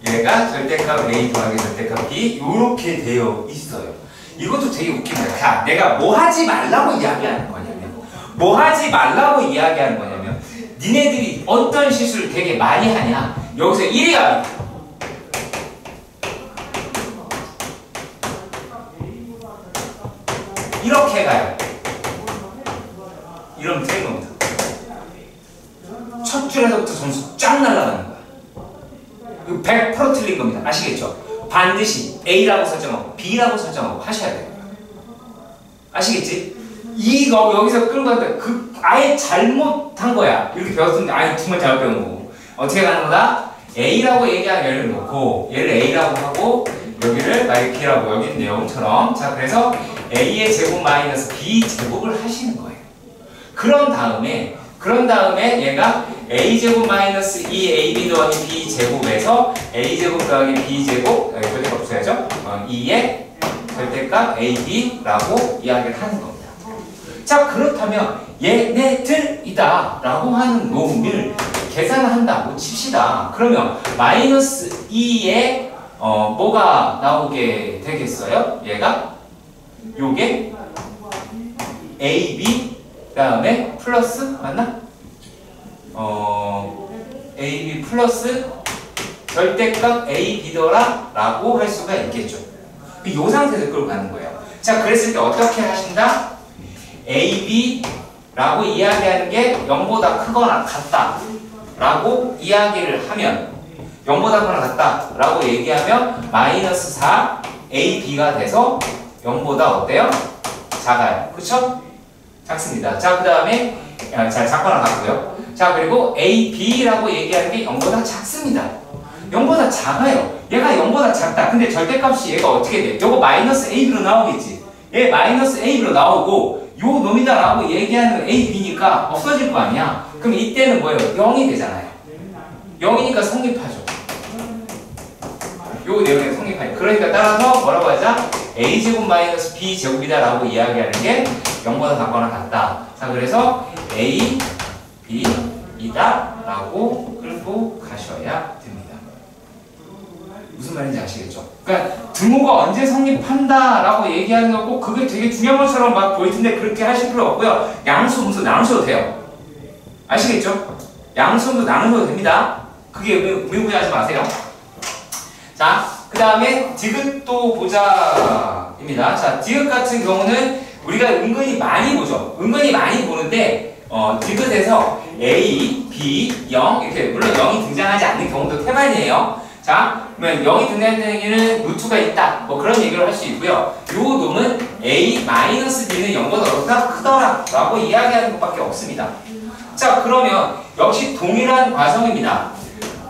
얘가 절대값 a 더하기 절대값 b 이렇게 되어 있어요. 이것도 되게 웃깁니다. 자, 내가 뭐 하지 말라고 이야기하는 거냐면 니네들이 어떤 실수를 되게 많이 하냐. 여기서 1이야. 이렇게 가요. 이러면 틀린 겁니다. 첫 줄에서부터 점수 쫙 날아가는 거야. 이거 100% 틀린 겁니다. 아시겠죠? 반드시 A라고 설정하고 B라고 설정하고 하셔야 돼요. 아시겠지? 이거 여기서 끌고 간다. 그 아예 잘못한 거야. 이렇게 배웠는데 아예 정말 잘못 배운 거고. 어떻게 가는 거다? A라고 얘기한 얘를 놓고 얘를 A라고 하고 여기를 만약에 B라고 여기 내용처럼 자 그래서 A의 제곱 마이너스 B 제곱을 하시는 거예요. 그런 다음에 얘가 A제곱 마이너스 2AB 더하기 B 제곱에서 A제곱 더하기 B 제곱 절대값 없어야죠. 2의 절대값 AB라고 이야기를 하는 겁니다. 자 그렇다면 얘네들이다 라고 하는 놈을 계산을 한다고 칩시다. 그러면 마이너스 2에 뭐가 나오게 되겠어요? 얘가 요게 AB 다음에 플러스 맞나? AB 플러스 절대값 AB더라 라고 할 수가 있겠죠. 이 상태에서 끌고 가는 거예요. 자 그랬을 때 어떻게 하신다? AB라고 이야기하는 게 0보다 크거나 같다 라고 이야기를 하면 0보다 크거나 같다 라고 얘기하면 마이너스 4 AB가 돼서 0보다 어때요? 작아요. 그쵸? 작습니다. 자 그 다음에 작거나 같고요. 자 그리고 AB라고 얘기하는 게 0보다 작습니다. 0보다 작아요. 얘가 0보다 작다. 근데 절대값이 얘가 어떻게 돼? 요거 마이너스 AB로 나오겠지. 얘 마이너스 AB로 나오고 요 놈이다 라고 얘기하는 AB니까 없어질 거 아니야. 그럼 이때는 뭐예요? 0이 되잖아요. 0이니까 성립하죠. 요 내용에 성립하죠. 그러니까 따라서 뭐라고 하자? A제곱 마이너스 B제곱이다 라고 이야기하는 게 0보다 작거나 같다. 자 그래서 A, B이다 라고 끌고 가셔야 됩니다. 무슨 말인지 아시겠죠? 그러니까 등호가 언제 성립한다 라고 얘기하는 거고 그게 되게 중요한 것처럼 막 보일 텐데 그렇게 하실 필요 없고요. 양수, 음수 나누셔도 돼요. 아시겠죠? 양수, 음수 나누셔도 됩니다. 그게 의무부여하지 마세요. 자, 그 다음에 디귿도 보자입니다. 자, 디귿 같은 경우는 우리가 은근히 많이 보죠. 은근히 많이 보는데 디귿에서 A, B, 0 이렇게 물론 0이 등장하지 않는 경우도 태반이에요. 자, 그러면 0이 등장하는 얘기는 루트가 있다. 뭐 그런 얘기를 할 수 있고요. 요 놈은 A-B는 0보다 어떻다 크더라 라고 이야기하는 것밖에 없습니다. 자, 그러면 역시 동일한 과정입니다.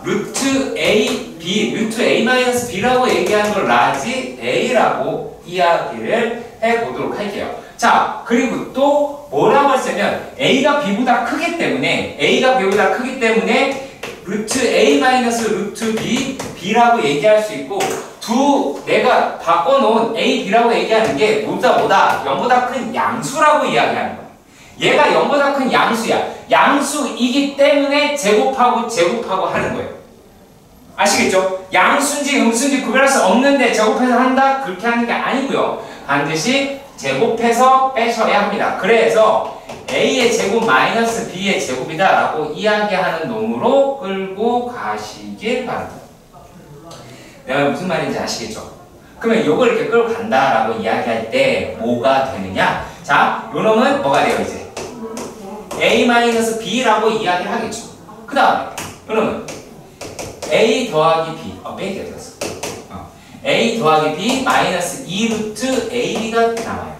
루트 A, B, 루트 A-B라고 얘기하는 걸 라지 A라고 이야기를 해보도록 할게요. 자, 그리고 또 뭐라고 했으면 A가 B보다 크기 때문에 루트 A 마이너스 루트 B, B라고 얘기할 수 있고 내가 바꿔놓은 A, B라고 얘기하는 게 뭐다 0보다 큰 양수라고 이야기하는 거야. 얘가 0보다 큰 양수야. 양수이기 때문에 제곱하고 하는 거예요. 아시겠죠? 양수인지 음수인지 구별할 수 없는데 제곱해서 한다? 그렇게 하는 게 아니고요. 반드시 제곱해서 빼셔야 합니다. 그래서 A의 제곱 마이너스 B의 제곱이다 라고 이야기하는 놈으로 끌고 가시길 바랍니다. 내가 무슨 말인지 아시겠죠? 그러면 요걸 이렇게 끌고 간다 라고 이야기할 때 뭐가 되느냐? 자, 요 놈은 뭐가 돼요 이제? A 마이너스 B라고 이야기를 하겠죠. 그 다음에 요 놈은 A 더하기 B 빼기가 되었어. A 더하기 B 마이너스 2루트 AB가 남아요.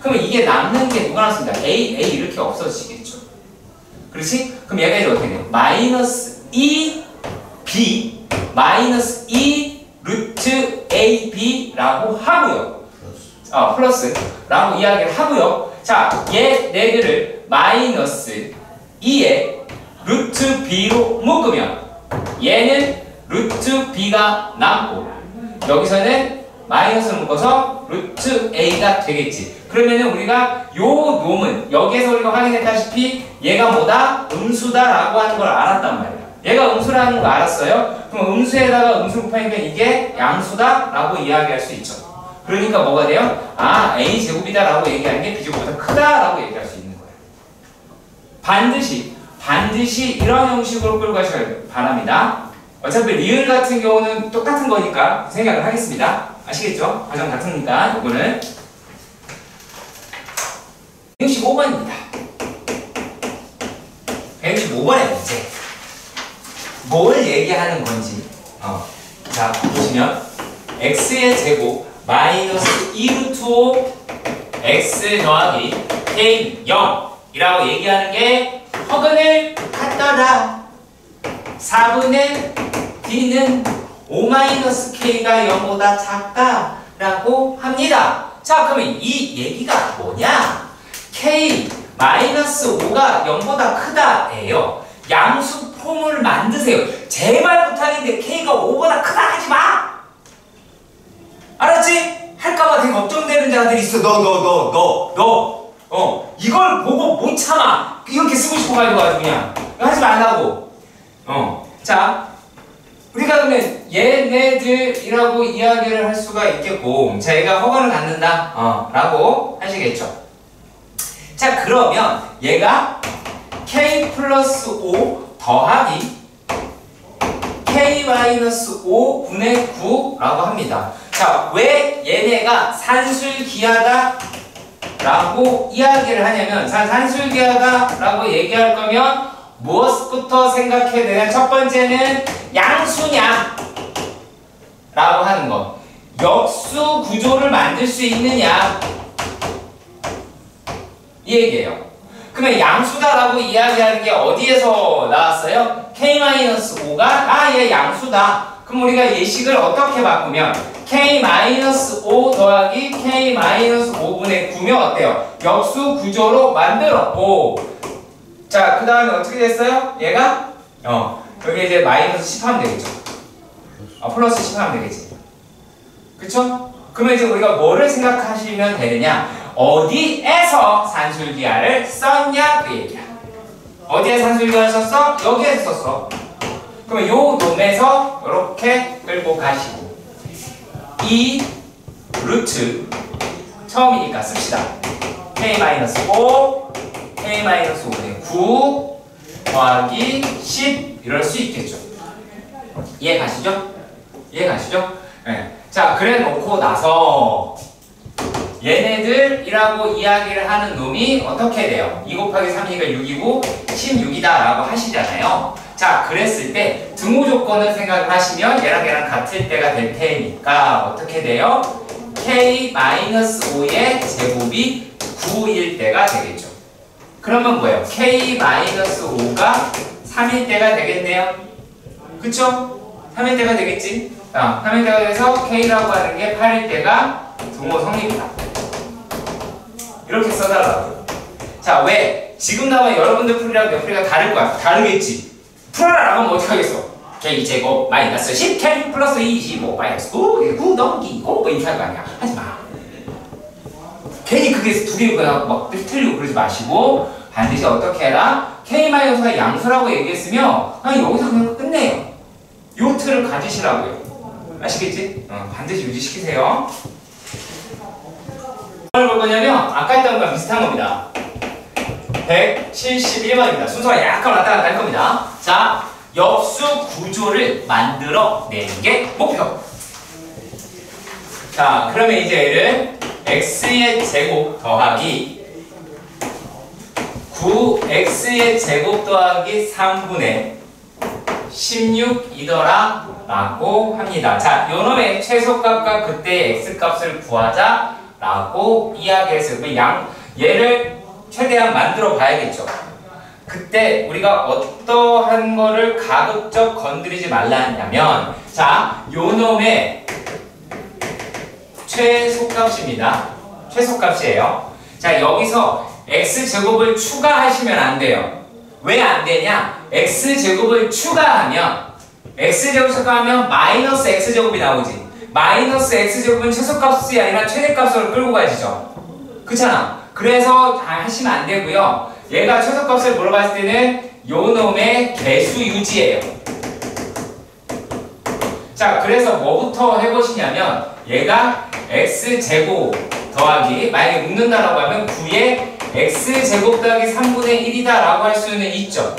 그러면 이게 남는 게 누가 나왔습니다. A 이렇게 없어지겠죠. 그렇지? 그럼 얘가 이제 어떻게 돼요? 마이너스 2B 마이너스 2루트 AB라고 하고요. 플러스라고 이야기를 하고요. 자, 얘네들을 마이너스 2에 루트 B로 묶으면 얘는 루트 B가 남고 여기서는 마이너스를 묶어서 루트 A가 되겠지. 그러면은 우리가 요 놈은 여기에서 우리가 확인했다시피 얘가 뭐다? 음수다라고 하는 걸 알았단 말이야. 얘가 음수라는 걸 알았어요. 그럼 음수에다가 음수 곱하니까 이게 양수다라고 이야기할 수 있죠. 그러니까 뭐가 돼요? 아, A 제곱이다라고 얘기하는 게 B 제곱보다 크다라고 얘기할 수 있는 거예요. 반드시 이런 형식으로 끌고 가셔야 바랍니다. 어차피 리을 같은 경우는 똑같은 거니까 생각을 하겠습니다. 아시겠죠? 과정 같으니까 요거는 165번입니다. 165번의 문제. 뭘 얘기하는 건지 자, 보시면 x의 제곱 마이너스 2루트 5 x 더하기 k 0이라고 얘기하는 게 허근을 갖더라. 4분의 d는 5-k가 0보다 작다라고 합니다. 자, 그러면 이 얘기가 뭐냐? k-5가 0보다 크다예요. 양수 폼을 만드세요. 제발 부탁인데 k가 5보다 크다 하지 마! 알았지? 할까봐 되게 걱정되는 자들이 있어. 너. 이걸 보고 못 참아. 이렇게 쓰고 싶어가지고 아주 그냥. 하지 말라고. 자, 우리가 그러면 얘네들이라고 이야기를 할 수가 있겠고, 자, 얘가 허가를 갖는다. 라고 하시겠죠. 자, 그러면 얘가 k 플러스 5 더하기 k-5분의 9라고 합니다. 자, 왜 얘네가 산술기하다 라고 이야기를 하냐면, 자, 산술기하다 라고 얘기할 거면 무엇부터 생각해야 되냐? 첫 번째는 양수냐 라고 하는 거, 역수 구조를 만들 수 있느냐 이 얘기예요. 그러면 양수다라고 이야기하는 게 어디에서 나왔어요? k-5가 얘 양수다. 그럼 우리가 예식을 어떻게 바꾸면 k-5 더하기 k-5분의 9면 어때요? 역수 구조로 만들었고, 자, 그 다음에 어떻게 됐어요? 얘가 여기 이제 마이너스 10 하면 되겠죠. 플러스 10 하면 되겠지. 그쵸? 그러면 이제 우리가 뭐를 생각하시면 되느냐? 어디에서 산술기하를 썼냐? 그 얘기야. 어디에 산술기하를 썼어? 여기에서 썼어. 그러면 요 놈에서 이렇게 끌고 가시고, 이 루트 처음이니까 씁시다. k-5 k-5분의 9 더하기 10 이럴 수 있겠죠. 이해 가시죠? 네. 자, 그래 놓고 나서 얘네들이라고 이야기를 하는 놈이 어떻게 돼요? 2 곱하기 3이니까 6이고 16이다 라고 하시잖아요. 자, 그랬을 때 등호 조건을 생각을 하시면 얘랑 같을 때가 될 테니까 어떻게 돼요? k-5의 제곱이 9일 때가 되겠죠. 그러면 뭐예요? k-5가 3일 때가 되겠네요. 그쵸? 3일 때가 되겠지? 3일 때가 돼서 k라고 하는 게 8일 때가 등호 성립이다. 이렇게 써달라고요. 자, 왜? 지금 나와 여러분들 풀이랑 내 풀이가 다를 거야. 다르겠지? 풀어라! 라면 어떡하겠어? k제곱 마이너스 10 k 플러스 25 마이너스 9 넘기고 뭐 이렇게 할 거 아니야. 하지 마. 괜히 그게 두 개가 막 틀리고 그러지 마시고, 반드시 어떻게 해라? k-가 양수라고 얘기했으면 여기서 그냥 끝내요. 요 틀을 가지시라고요. 아시겠지? 반드시 유지시키세요. 뭘 볼 거냐면 아까 했던 거랑 비슷한 겁니다. 171번입니다. 순서가 약간 왔다 갔다 할 겁니다. 자, 역수 구조를 만들어 내는 게 목표. 자, 그러면 이제 얘를 x의 제곱 더하기 9x의 제곱 더하기 3분의 16이더라 라고 합니다. 자, 요놈의 최소값과 그때의 x값을 구하자 라고 이야기했어요. 그럼 얘를 최대한 만들어 봐야겠죠. 그때 우리가 어떠한 거를 가급적 건드리지 말라 했냐면, 자, 요놈의 최소값입니다. 최소값이에요. 자, 여기서 x제곱을 추가하시면 안 돼요. 왜 안 되냐? x제곱을 추가하면 x제곱 추가하면 마이너스 x제곱이 나오지. 마이너스 x제곱은 최소값이 아니라 최대값으로 끌고 가지죠. 그렇잖아. 그래서 하시면 안 되고요. 얘가 최소값을 물어봤을 때는 요 놈의 개수 유지예요. 자, 그래서 뭐부터 해보시냐면, 얘가 x제곱 더하기, 만약에 묶는다라고 하면 9에 x제곱 더하기 3분의 1이다 라고 할 수는 있죠.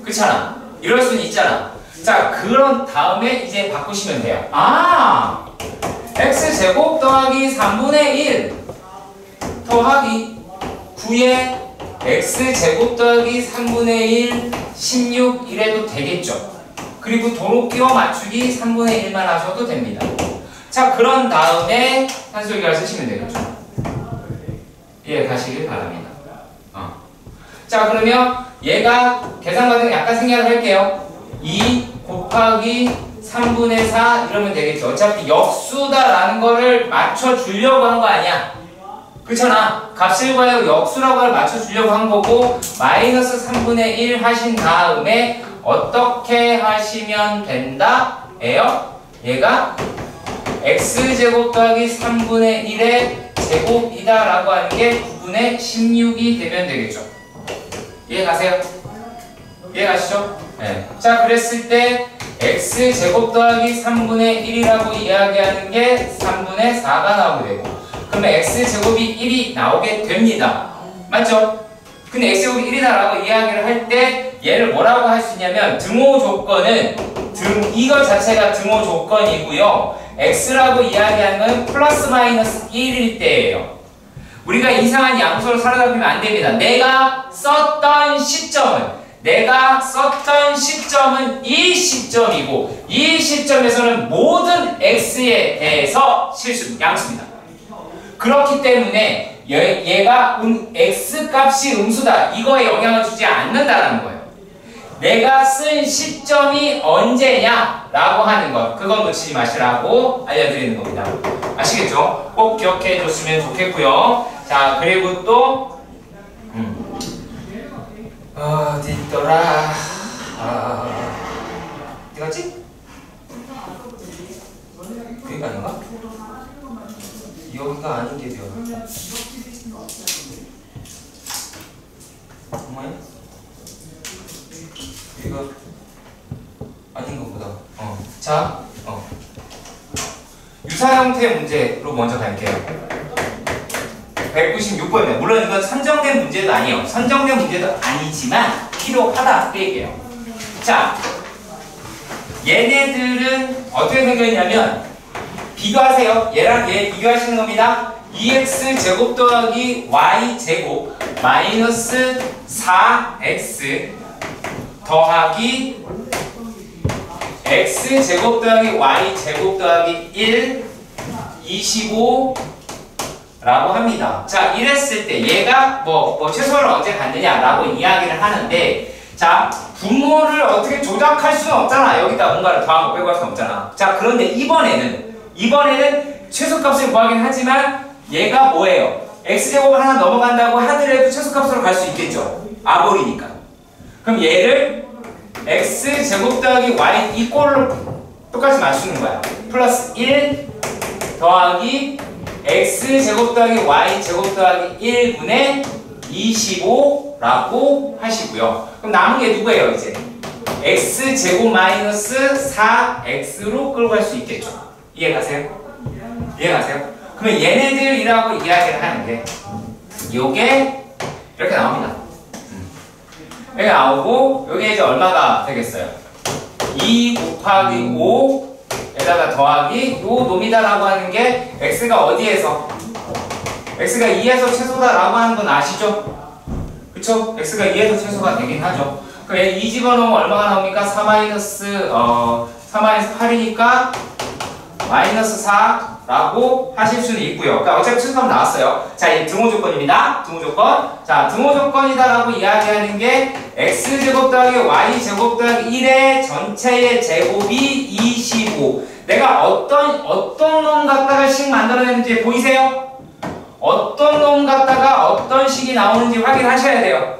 그렇잖아. 이럴 수는 있잖아. 자, 그런 다음에 이제 바꾸시면 돼요. x제곱 더하기 3분의 1 더하기 9에 x제곱 더하기 3분의 1 16 이래도 되겠죠. 그리고 도로 끼워 맞추기 3분의 1만 하셔도 됩니다. 자, 그런 다음에 산술결 쓰시면 되겠죠. 예, 가시길 바랍니다. 자, 그러면 얘가 계산 과정 약간 생략을 할게요. 2 곱하기 3분의 4 이러면 되겠죠. 어차피 역수다라는 거를 맞춰주려고 한 거 아니야. 그렇잖아. 값을 구하여 역수라고 할 맞춰주려고 한 거고 마이너스 3분의 1 하신 다음에 어떻게 하시면 된다? 에요? 얘가 x제곱 더하기 3분의 1의 제곱이다 라고 하는 게 9분의 16이 되면 되겠죠. 이해가세요? 이해가시죠? 네. 자, 그랬을 때 x제곱 더하기 3분의 1이라고 이야기하는 게 3분의 4가 나오게 되고 그러면 x제곱이 1이 나오게 됩니다. 맞죠? 근데 x제곱이 1이다 라고 이야기를 할 때 얘를 뭐라고 할 수 있냐면 등호 조건은 이거 자체가 등호 조건이고요. x라고 이야기하는 건 플러스 마이너스 1일 때예요. 우리가 이상한 양수를 사로잡히면 안 됩니다. 내가 썼던 시점은 이 시점이고 이 시점에서는 모든 x에 대해서 양수입니다. 그렇기 때문에 얘가 x값이 음수다. 이거에 영향을 주지 않는다라는 거예요. 내가 쓴 시점이 언제냐 라고 하는 것, 그건 놓치지 마시라고 알려드리는 겁니다. 아시겠죠? 꼭 기억해 줬으면 좋겠고요. 자, 그리고 또 어디 있더라? 어디 갔지? 여기가 아닌가? 여기가 아닌 게 되어. 정말? 이거 아닌 것보다. 자, 유사 형태의 문제로 먼저 갈게요. 196번이네. 물론 이건 선정된 문제도 아니에요. 선정된 문제도 아니지만 필요하다 그 얘기예요. 자, 얘네들은 어떻게 생겼냐면 비교하세요. 얘랑 얘 비교하시는 겁니다. 2x 제곱 더하기 y 제곱 마이너스 4x 더하기 x 제곱 더하기 y 제곱 더하기 1 25 라고 합니다. 자, 이랬을 때 얘가 뭐 최소를 언제 갖느냐 라고 이야기를 하는데 자, 분모를 어떻게 조작할 수는 없잖아. 여기다 뭔가를 더하고 빼고 할 수는 없잖아. 자, 그런데 이번에는 최소값을 구하긴 하지만 얘가 뭐예요? x제곱을 하나 넘어간다고 하더라도 최소값으로 갈 수 있겠죠. 아볼이니까. 그럼 얘를 x제곱 더하기 y 이꼴로 똑같이 맞추는 거야. 플러스 1 더하기 x제곱 더하기 y제곱 더하기 1분의 25라고 하시고요. 그럼 남은 게 누구예요 이제? x제곱 마이너스 4x로 끌고 갈 수 있겠죠. 이해가세요? 이해가세요? 그러면 얘네들이라고 이야기를 하는데 요게 이렇게 나옵니다. 여기 나오고 여기 이제 얼마가 되겠어요? 2 곱하기 5에다가 더하기 요 놈이다라고 하는 게 x가 어디에서? x가 2에서 최소다라고 하는 건 아시죠? 그쵸? x가 2에서 최소가 되긴 하죠. 그럼 2 집어넣으면 얼마가 나옵니까? 4 마이너스 8이니까 마이너스 4라고 하실 수는 있고요. 그러니까 어차피 최소값 나왔어요. 자, 이 등호 조건입니다. 등호 조건. 자, 등호 조건이다라고 이야기하는 게 x제곱 더하기 y제곱 더하기 1의 전체의 제곱이 25. 내가 어떤 놈 갖다가 식 만들어내는지 보이세요? 어떤 놈 갖다가 어떤 식이 나오는지 확인하셔야 돼요.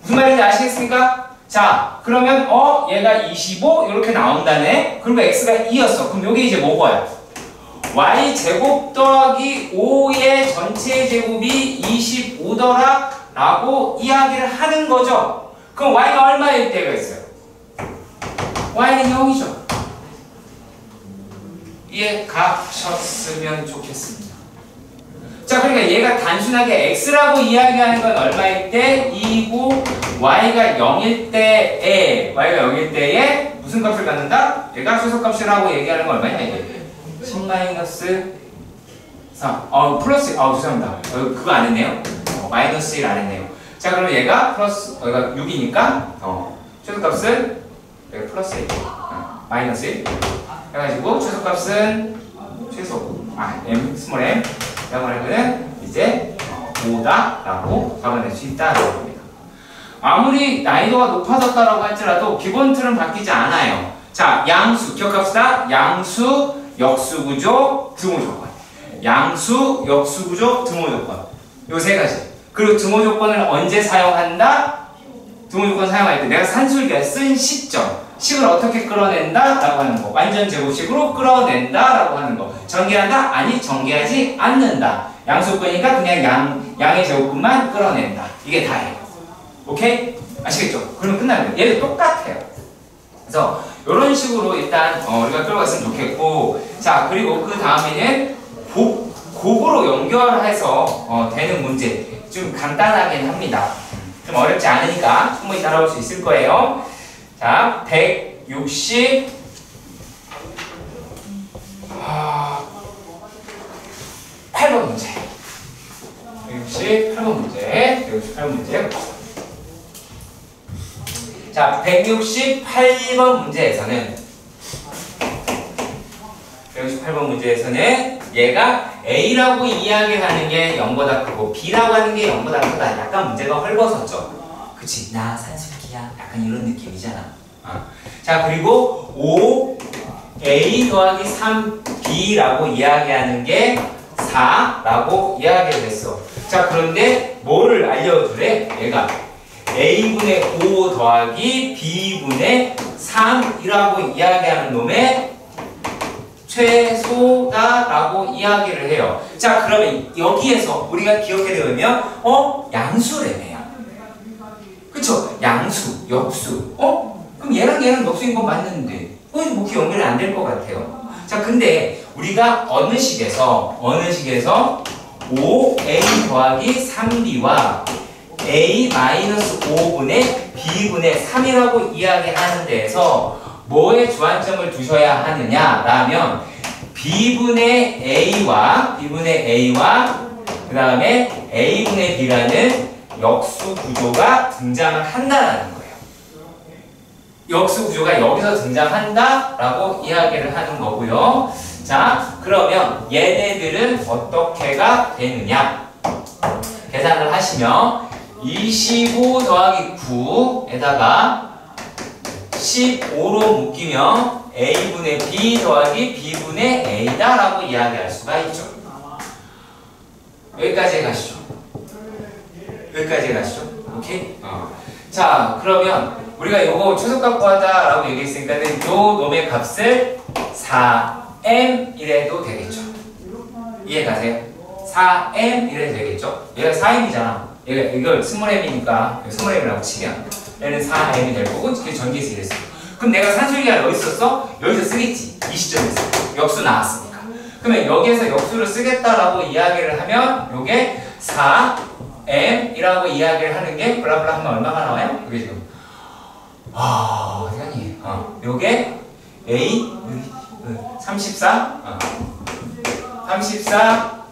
무슨 말인지 아시겠습니까? 자, 그러면 얘가 25 이렇게 나온다네. 그리고 x가 2였어. 그럼 요게 이제 뭐고요? y 제곱 더하기 5의 전체 제곱이 25더라 라고 이야기를 하는 거죠. 그럼 y가 얼마일 때가 있어요? y는 0이죠. 이해 가셨으면 좋겠습니다. 자, 그러니까 얘가 단순하게 x라고 이야기하는 건 얼마일 때? 2고 y가 0일 때에 무슨 값을 갖는다? 얘가 최소값이라고 얘기하는 건 얼마냐 이게? 10 마이너스 3. 플러스 죄송합니다. 그거 안 했네요. 마이너스 1 안 했네요. 자, 그럼 얘가 플러스 얘가 6이니까 최소값을 여기 플러스 1, 마이너스 1 해가지고 최소값은 m 스몰 m 라고 하면은 이제 5다 라고 잡아낼 수 있다는 겁니다. 아무리 난이도가 높아졌다라고 할지라도 기본 틀은 바뀌지 않아요. 자, 양수 기억합시다. 양수, 역수구조, 등호조건. 양수, 역수구조, 등호조건. 요 세 가지. 그리고 등호조건을 언제 사용한다? 등호조건 사용할 때 내가 산술기에 쓴 시점, 식을 어떻게 끌어낸다? 라고 하는 거. 완전 제곱식으로 끌어낸다 라고 하는 거. 전개한다? 아니, 전개하지 않는다. 양수권이니까 그냥 양의 제곱근만 끌어낸다. 이게 다예요. 오케이? 아시겠죠? 그러면 끝나는 거예요. 얘도 똑같아요. 그래서 이런 식으로 일단 우리가 끌어갔으면 좋겠고, 자, 그리고 그 다음에는 곡으로 연결해서 되는 문제. 좀 간단하긴 합니다. 좀 어렵지 않으니까 충분히 따라올 수 있을 거예요. 자, 168번 문제. 168번 문제. 168번 문제. 자, 168번 문제에서는 얘가 A라고 이야기를 하는 게 0보다 크고 B라고 하는 게 0보다 크다. 약간 문제가 헐벗었죠. 그치? 나 산술기야. 약간 이런 느낌이잖아. 자, 그리고 5A 더하기 3B라고 이야기하는 게 4라고 이야기를 했어. 자, 그런데 뭐를 알려주래? 얘가 A분의 5 더하기 B분의 3이라고 이야기하는 놈의 최소다라고 이야기를 해요. 자, 그러면 여기에서 우리가 기억해야 되면 양수래네요. 그쵸? 양수, 역수. 그럼 얘랑 역수인 건 맞는데 뭐 이렇게 연결이 안 될 것 같아요. 자, 근데 우리가 어느 식에서 5A 더하기 3B와 A-5분의 B분의 3이라고 이야기하는 데에서 뭐에 주안점을 두셔야 하느냐라면 B분의 A와 그 다음에 A분의 B라는 역수 구조가 등장을 한다라는 거예요. 역수 구조가 여기서 등장한다라고 이야기를 하는 거고요. 자, 그러면 얘네들은 어떻게가 되느냐? 계산을 하시면 25 더하기 9에다가 15로 묶이면 A분의 B 더하기 B분의 A다 라고 이야기할 수가 있죠. 여기까지 가시죠. 오케이? 자, 그러면 우리가 요거 최소값 구하다 라고 얘기했으니까 요 놈의 값을 4m 이래도 되겠죠. 이해가세요? 4m 이래도 되겠죠? 얘가 4m이잖아. 이걸 스몰 m이니까 스몰 m이라고 치면 얘는 4m이 될 거고 전기에서 이랬어. 그럼 내가 산술기를 어디 썼어? 여기서 쓰겠지. 이 시점에서 역수 나왔으니까. 그러면 여기에서 역수를 쓰겠다라고 이야기를 하면 요게 4m이라고 이야기를 하는 게 블라블라 하면 얼마가 나와요? 이게 지금 시간이 요게 A 34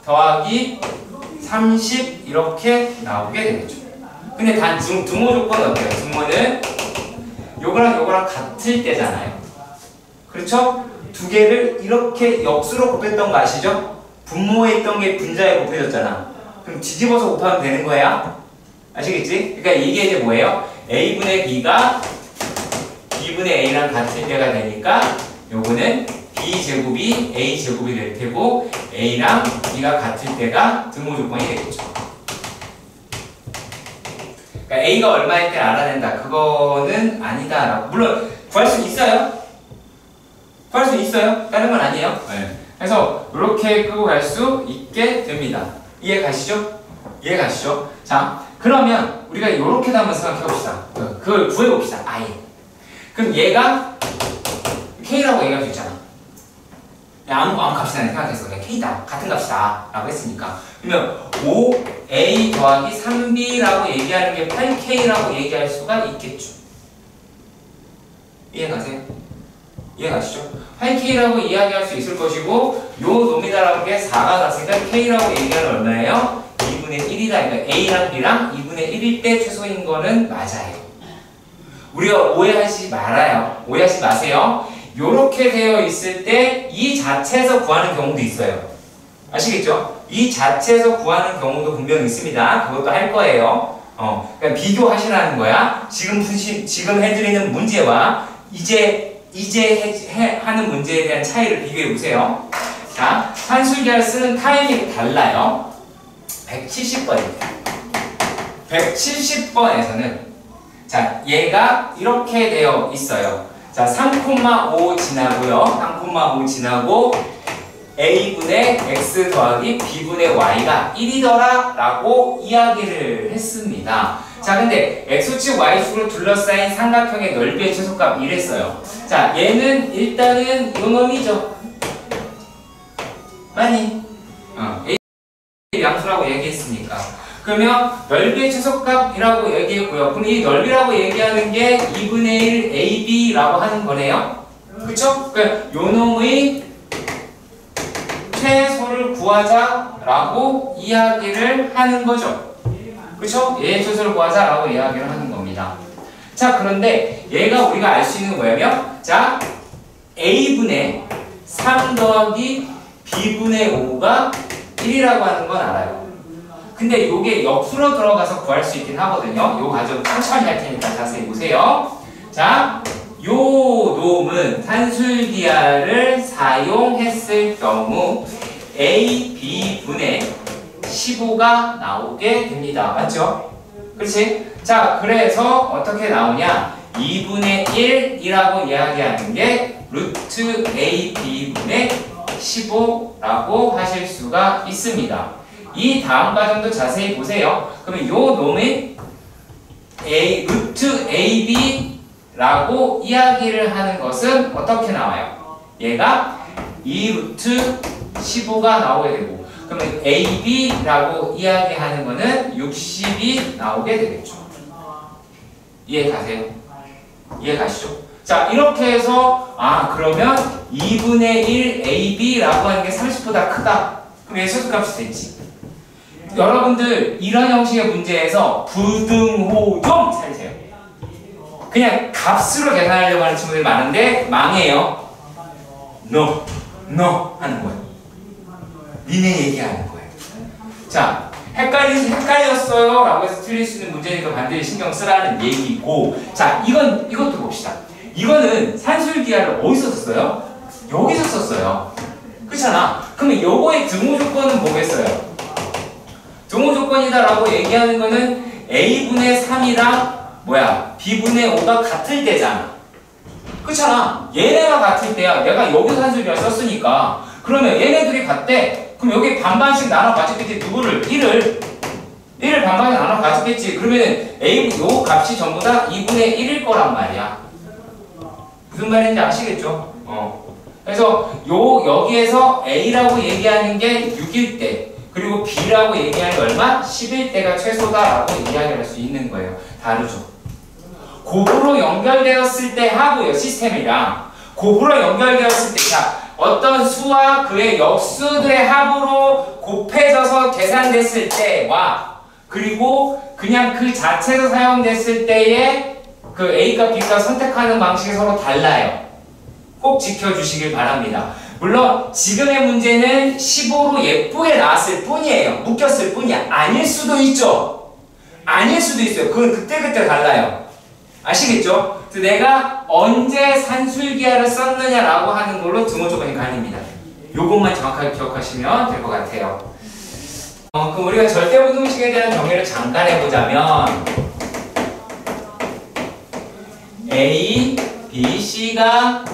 더하기 30 이렇게 나오게 되겠죠. 근데 단 등호 조건은 어때요? 등호는 요거랑 같을 때잖아요. 그렇죠? 두 개를 이렇게 역수로 곱했던 거 아시죠? 분모에 있던 게 분자에 곱해졌잖아. 그럼 뒤집어서 곱하면 되는 거야. 아시겠지? 그러니까 이게 이제 뭐예요? A분의 B가 B분의 A랑 같을 때가 되니까 요거는 B제곱이 A제곱이 될 테고 A랑 B가 같을 때가 등호 조건이 되겠죠. 그러니까 A가 얼마일 때 알아낸다. 그거는 아니다라고. 물론 구할 수 있어요. 다른 건 아니에요. 네. 그래서 이렇게 끄고 갈 수 있게 됩니다. 이해 가시죠? 자, 그러면 우리가 이렇게도 한번 생각해 봅시다. 그걸 구해 봅시다. 아예. 그럼 얘가 K라고 얘기할 수 있잖아. 아무 값이나 생각했어. 그냥 K다. 같은 값이다. 라고 했으니까. 그러면 5A 더하기 3B라고 얘기하는 게 8K라고 얘기할 수가 있겠죠. 이해가시죠? 8K라고 이야기할 수 있을 것이고 요 놈이다라는 게 4가 났으니까 K라고 얘기하는 얼마예요? 2분의 1이다. 그러니까 A랑 B랑 2분의 1일 때 최소인 거는 맞아요. 우리가 오해하지 말아요. 오해하지 마세요. 요렇게 되어 있을 때 이 자체에서 구하는 경우도 있어요. 아시겠죠? 이 자체에서 구하는 경우도 분명히 있습니다. 그것도 할 거예요. 그러니까 비교하시라는 거야. 지금 해드리는 문제와 이제 하는 문제에 대한 차이를 비교해 보세요. 자, 산술기하를 쓰는 타이밍이 달라요. 170번입니다. 170번에서는 자, 얘가 이렇게 되어 있어요. 자, 3,5 지나고요. 3,5 지나고 a분의 x 더하기 b분의 y가 1이더라 라고 이야기를 했습니다. 자, 근데 x축 y축으로 둘러싸인 삼각형의 넓이의 최소값 이랬어요. 자, 얘는 일단은 요 놈이죠. 많이 A 양수라고 얘기했으니까. 그러면 넓이의 최소값이라고 얘기했고요. 그럼 이 넓이라고 얘기하는 게 2분의 1 AB라고 하는 거네요. 그쵸? 그러니까 요 놈의 최소를 구하자라고 이야기를 하는 거죠. 그쵸? 얘의 최소를 구하자라고 이야기를 하는 겁니다. 자, 그런데 얘가 우리가 알 수 있는 거냐면, 자, A분의 3 더하기 B분의 5가 1이라고 하는 건 알아요. 근데 요게 역수로 들어가서 구할 수 있긴 하거든요. 요 과정 천천히 할 테니까 자세히 보세요. 자, 요 놈은 산술기하를 사용했을 경우 A, B분의 15가 나오게 됩니다. 맞죠? 그렇지? 자, 그래서 어떻게 나오냐? 2분의 1이라고 이야기하는 게 루트 A, B분의 15라고 하실 수가 있습니다. 이 다음 과정도 자세히 보세요. 그러면 요 놈의 루트 AB라고 이야기를 하는 것은 어떻게 나와요? 얘가 2 루트 15가 나오게 되고, 그러면 AB라고 이야기하는 거는 60이 나오게 되겠죠. 이해 가세요? 이해 가시죠? 자, 이렇게 해서 그러면 2분의 1 AB라고 하는 게 30보다 크다. 그럼 얘 최소값이 됐지. 여러분들 이런 형식의 문제에서 부등호 좀 찾으세요. 그냥 값으로 계산하려고 하는 친구들이 많은데 망해요. No 하는 거예요. 니네 얘기하는 거예요. 자, 헷갈렸어요 라고 해서 틀릴 수 있는 문제니까 반드시 신경 쓰라는 얘기고, 자, 이것도 봅시다. 이거는 산술기하를 어디서 썼어요? 여기서 썼어요. 그렇잖아. 그러면 요거의 등호 조건은 뭐겠어요? 등호 조건이다 라고 얘기하는 거는 A분의 3이랑 B분의 5가 같을 때잖아. 그렇잖아. 얘네가 같을 때야. 내가 여기서 산술기하 썼으니까. 그러면 얘네들이 같대. 그럼 여기 반반씩 나눠 가졌겠지. 누구를? 1을 반반씩 나눠 가졌겠지. 그러면 요 값이 전부 다 2분의 1일 거란 말이야. 무슨 말인지 아시겠죠? 그래서 여기에서 A라고 얘기하는 게 6일 때, 그리고 B라고 얘기하는 게 얼마? 10일 때가 최소다라고 이야기를 할 수 있는 거예요. 다르죠. 곱으로 연결되었을 때 하고요. 시스템이랑 곱으로 연결되었을 때, 자, 어떤 수와 그의 역수들의 합으로 곱해져서 계산됐을 때와, 그리고 그냥 그 자체로 사용됐을 때의 그 A값, B값 선택하는 방식이 서로 달라요. 꼭 지켜주시길 바랍니다. 물론 지금의 문제는 15로 예쁘게 나왔을 뿐이에요. 묶였을 뿐이야. 아닐 수도 있죠. 아닐 수도 있어요. 그건 그때그때 달라요. 아시겠죠? 그래서 내가 언제 산술기하를 썼느냐라고 하는 걸로 등호 조건이 갈립니다. 요것만 정확하게 기억하시면 될 것 같아요. 그럼 우리가 절대부등식에 대한 정의를 잠깐 해보자면, A, B, C가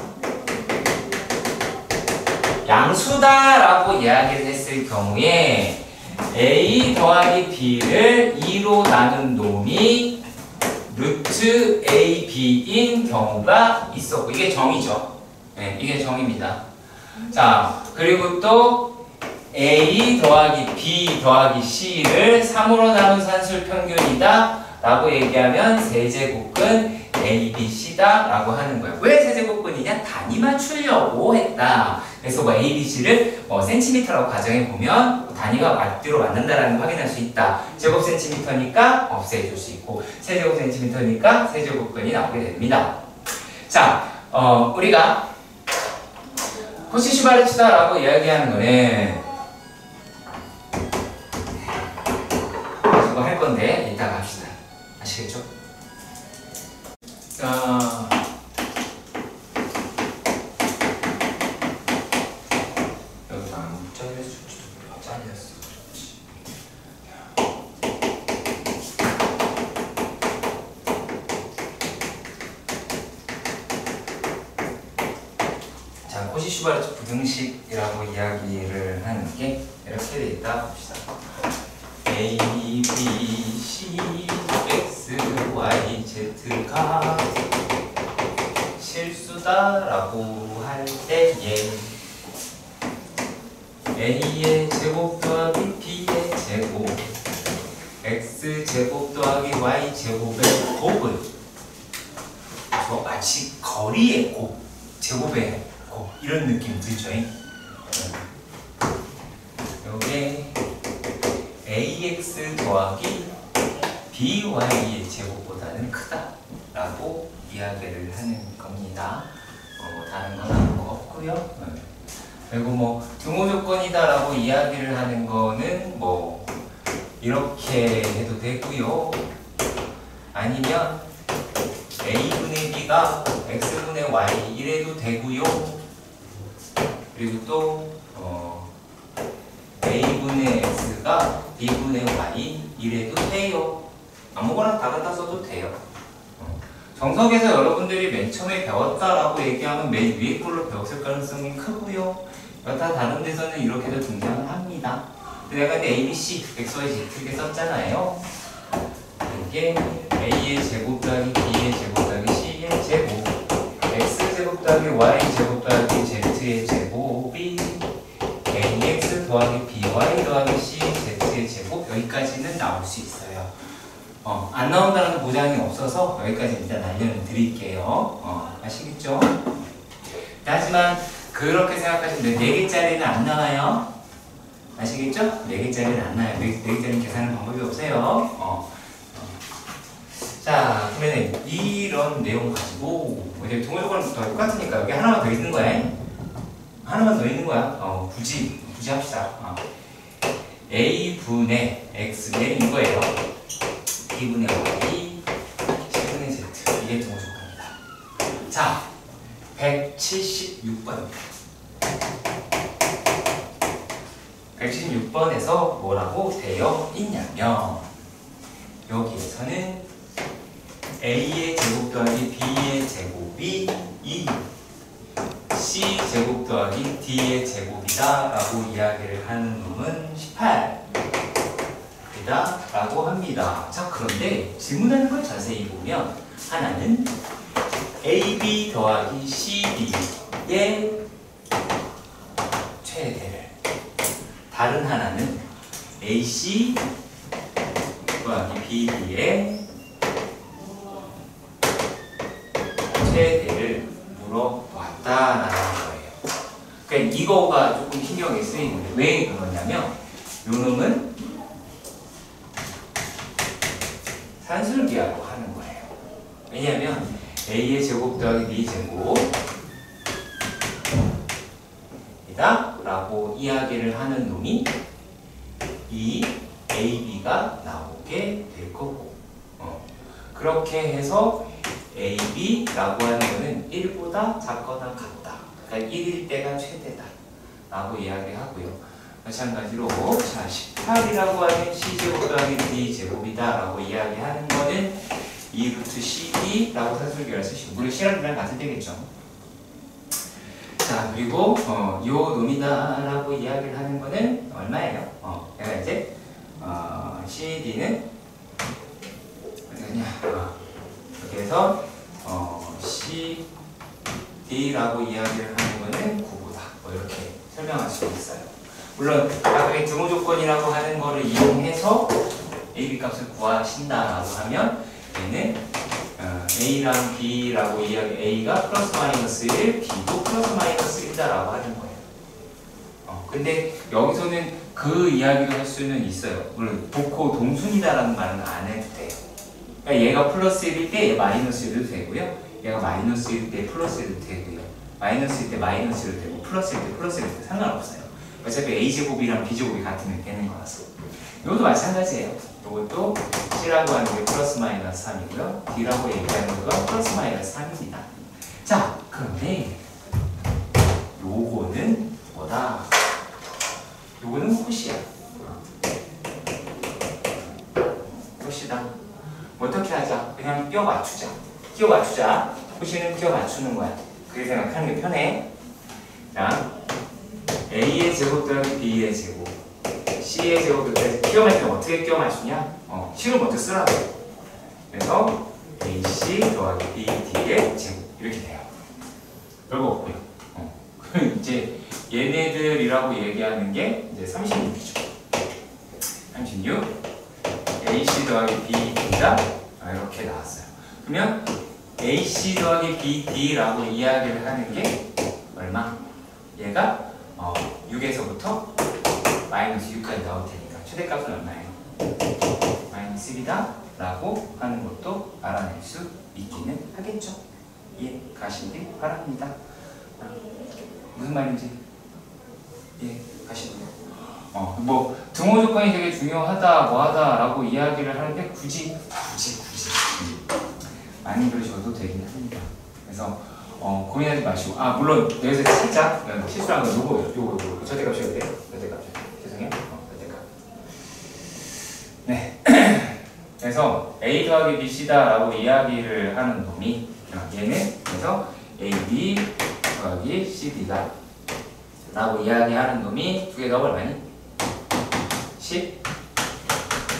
양수다라고 이야기를 했을 경우에 A 더하기 B를 2로 나눈 놈이 루트 A, B인 경우가 있었고, 이게 정의죠. 네, 이게 정의입니다. 자, 그리고 또 A 더하기 B 더하기 C를 3으로 나눈 산술 평균이다 라고 얘기하면 세제곱근 ABC다 라고 하는 거예요. 왜 세제곱근이냐? 그냥 단위 맞추려고 했다. 그래서 뭐 A, B, C를 뭐 센티미터라고 가정해 보면 단위가 맞대로 맞는다라는 걸 확인할 수 있다. 제곱 센티미터니까 없애줄 수 있고 세제곱 센티미터니까 세제곱근이 나오게 됩니다. 자, 우리가 코시-슈바르츠다라고 이야기하는 거는 이거 할 건데 이따가 합시다. 아시겠죠? 자, 여기서 안 잘렸을지도 몰라. 잘렸어. 자, 코시-슈바르츠 부등식이라고 이야기를 하는 게 이렇게 돼 있다 봅시다. A, B, C, X, Y, Z가 실수다라고 할 때에 A의 제곱 더하기 B의 제곱 X 제곱 더하기 Y 제곱의 곱은 마치 거리의 곱, 제곱의 곱 이런 느낌 들죠? 요게 AX 더하기 BY의 제곱보다는 크다라고 이야기를 하는 겁니다. 다른 건 아무 없고요. 그리고 뭐 등호 조건이다라고 이야기를 하는 거는 뭐 이렇게 해도 되고요. 아니면 A분의 B가 X분의 Y 이래도 되고요. 그리고 또 A분의 X가 B분의 Y 이래도 돼요. 아무거나 다 갖다 써도 돼요. 정석에서 여러분들이 맨 처음에 배웠다라고 얘기하면 맨 위에 걸로 배웠을 가능성이 크고요. 여타 다른 데서는 이렇게도 등장을 합니다. 내가 근데 A, B, C, X, Y, Z 이렇게 썼잖아요. 이게 A의 제곱 더하기 B의 제곱 더하기 C의 제곱 X 제곱 더하기 Y 제곱 더하기 Z의 제곱이 AX 더하기 BY 더하기 C, Z의 제곱 여기까지는 나올 수 있어요. 안 나온다는 보장이 없어서 여기까지 일단 알려드릴게요. 아시겠죠? 하지만 그렇게 생각하시면 돼요. 4개짜리는 안 나와요. 아시겠죠? 4개짜리는 안 나와요. 4개짜리는 계산하는 방법이 없어요. 자, 그러면 이런 내용 가지고 이제 동호조건은 똑같으니까 여기 하나만 더 있는 거야. 하나만 더 있는 거야. 굳이 합시다. A분의 X 얘는 이거예요. B분의 Y, C분의 Z 이게 등호조건입니다. 자, 176번입니다. 176번에서 뭐라고 되어 있냐면 여기에서는 A의 제곱 더하기 B의 제곱이 2 C 제곱 더하기 D의 제곱이다 라고 이야기를 하는 놈은 18 이다 라고 합니다. 자, 그런데 질문하는 걸 자세히 보면 하나는 AB 더하기 CD의 최대를, 다른 하나는 AC 더하기 BD의 최대를 물어봤다라는 거예요. 그러니까 이거가 조금 신경이 쓰이는데 왜 그러냐면 요 놈은 산술기하고 하는 거예요. 왜냐하면 A의 제곱 더하기 B 제곱 이다 라고 이야기를 하는 놈이 이 AB가 나오게 될 거고 그렇게 해서 AB라고 하는 거는 1보다 작거나 같다. 그러니까 1일 때가 최대다 라고 이야기하고요. 마찬가지로 자 18이라고 하면 C제곱 더하기 D제곱이다 라고 이야기하는 거는 2루트 CD라고 산술기를 쓰시고 물론 C랑 D랑 같을 때겠죠. 자, 그리고 요 놈이다 라고 이야기를 하는 거는 얼마예요? 내가 이제 CD는 어디냐 이렇게 해서 CD라고 이야기를 하는 거는 9보다 뭐 이렇게 설명할 수 있어요. 물론 아까 등호 조건이라고 하는 거를 이용해서 AB 값을 구하신다라고 하면 얘는 A랑 B라고 이야기, A가 플러스 마이너스 1, B도 플러스 마이너스 1이다라고 하는 거예요. 근데 여기서는 그 이야기도 할 수는 있어요. 물론 복호 동순이다라는 말은 안 해도 돼요. 그러니까 얘가 플러스 1일 때 마이너스 1도 되고요. 얘가 마이너스 1일 때 플러스 1도 되고요. 마이너스 1일 때 마이너스 1도 되고 플러스 1일 때 플러스 1도 상관없어요. 어차피 A제곱이랑 B제곱이 같으면 되는 거라서. 이것도 마찬가지예요. 이것도 C라고 하는 게 플러스 마이너스 3이고요. D라고 얘기하는 건 플러스 마이너스 3입니다. 자, 그런데 요거는 뭐다? 요거는 콧이야. 콧이다. 어떻게 하자? 그냥 끼워 맞추자. 끼워 맞추자. 콧이는 끼워 맞추는 거야. 그렇게 생각하는 게 편해. 자, A의 제곱 더하기 B의 제곱, C의 제곱 더하기 끼워 맞추면 어떻게 끼워 맞추냐? C를 먼저 쓰라고. 그래서 AC 더하기 BD의 제곱 이렇게 돼요. 별거 없고요. 그럼 이제 얘네들이라고 얘기하는 게 이제 36이죠. 36 AC 더하기 BD가 이렇게 나왔어요. 그러면 AC 더하기 BD라고 이야기를 하는 게 얼마? 얘가 6에서부터 마이너스 6까지 나올 테니까 최대값은 얼마예요? 마이너스 1이다 라고 하는 것도 알아낼 수 있기는 하겠죠. 이해 가시길 바랍니다. 무슨 말인지 예, 가시고요. 뭐 등호 조건이 되게 중요하다, 뭐하다 라고 이야기를 하는데 굳이 많이 그러셔도 되긴 합니다. 그래서 고민하지 마시고, 물론 여기서 살짝 실수한 건 요거 절대값이어야 돼요. 절대값. 죄송해요. 절대값. 네. 그래서 A 더하기 BC다 라고 이야기를 하는 놈이 얘는 그래서 AB 더하기 CD다 라고 이야기하는 놈이 두 개가 얼마니? 10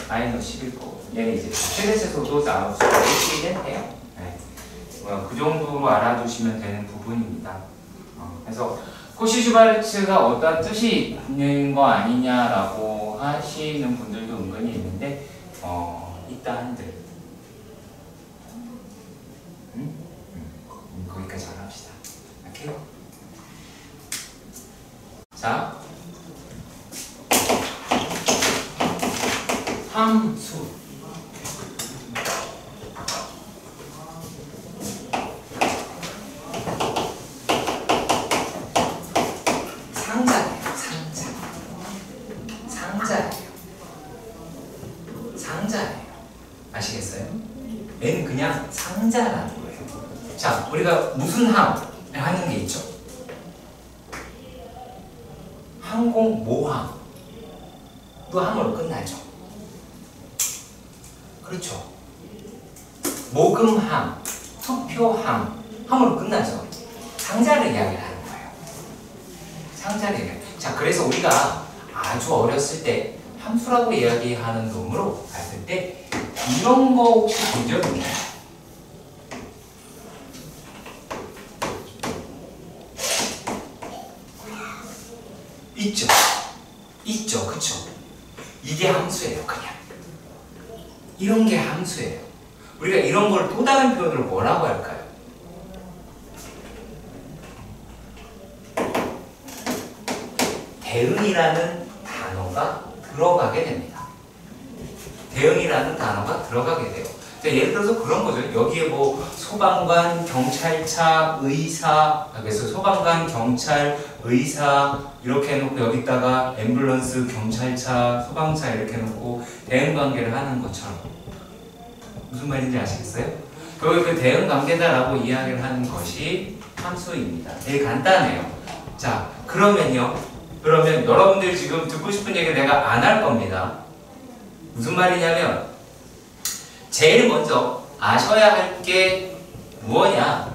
마이너스 11고 얘는 이제 최대체소도 나올 수 있긴 해요. 네. 그 정도로 알아두시면 되는 부분입니다. 그래서 코시-슈바르츠가 어떤 뜻이 있는 거 아니냐라고 하시는 분들도 은근히 있는데 있다 한들 거기까지 알아봅시다. 오케이? 자, 함수 상자예요. 아시겠어요? 얘는 그냥 상자라는 거예요. 자, 우리가 무슨 함 하는 게 있죠? 항공 모함 또 함으로 끝나죠. 그렇죠. 모금함, 투표함 함으로 끝나죠. 상자를 이야기를 하는 거예요. 상자를 이야기. 자, 그래서 우리가 아주 어렸을 때 함수라고 이야기하는 놈으로 봤을 때 이런 거 혹시 본 적 있나요? 있죠, 그쵸? 이게 함수예요, 그냥. 이런 게 함수예요. 우리가 이런 걸 또 다른 표현으로 뭐라고 할까요? 대응이라는 단어가 들어가게 됩니다. 대응이라는 단어가 들어가게 돼요. 자, 예를 들어서 그런 거죠. 여기에 뭐 소방관, 경찰차, 의사, 그래서 소방관, 경찰, 의사 이렇게 해놓고 여기다가 앰뷸런스, 경찰차, 소방차 이렇게 해놓고 대응 관계를 하는 것처럼 무슨 말인지 아시겠어요? 그 대응 관계다라고 이야기를 하는 것이 함수입니다. 되게 간단해요. 자, 그러면 여러분들 지금 듣고 싶은 얘기 내가 안 할 겁니다. 무슨 말이냐면 제일 먼저 아셔야 할 게 무엇이냐?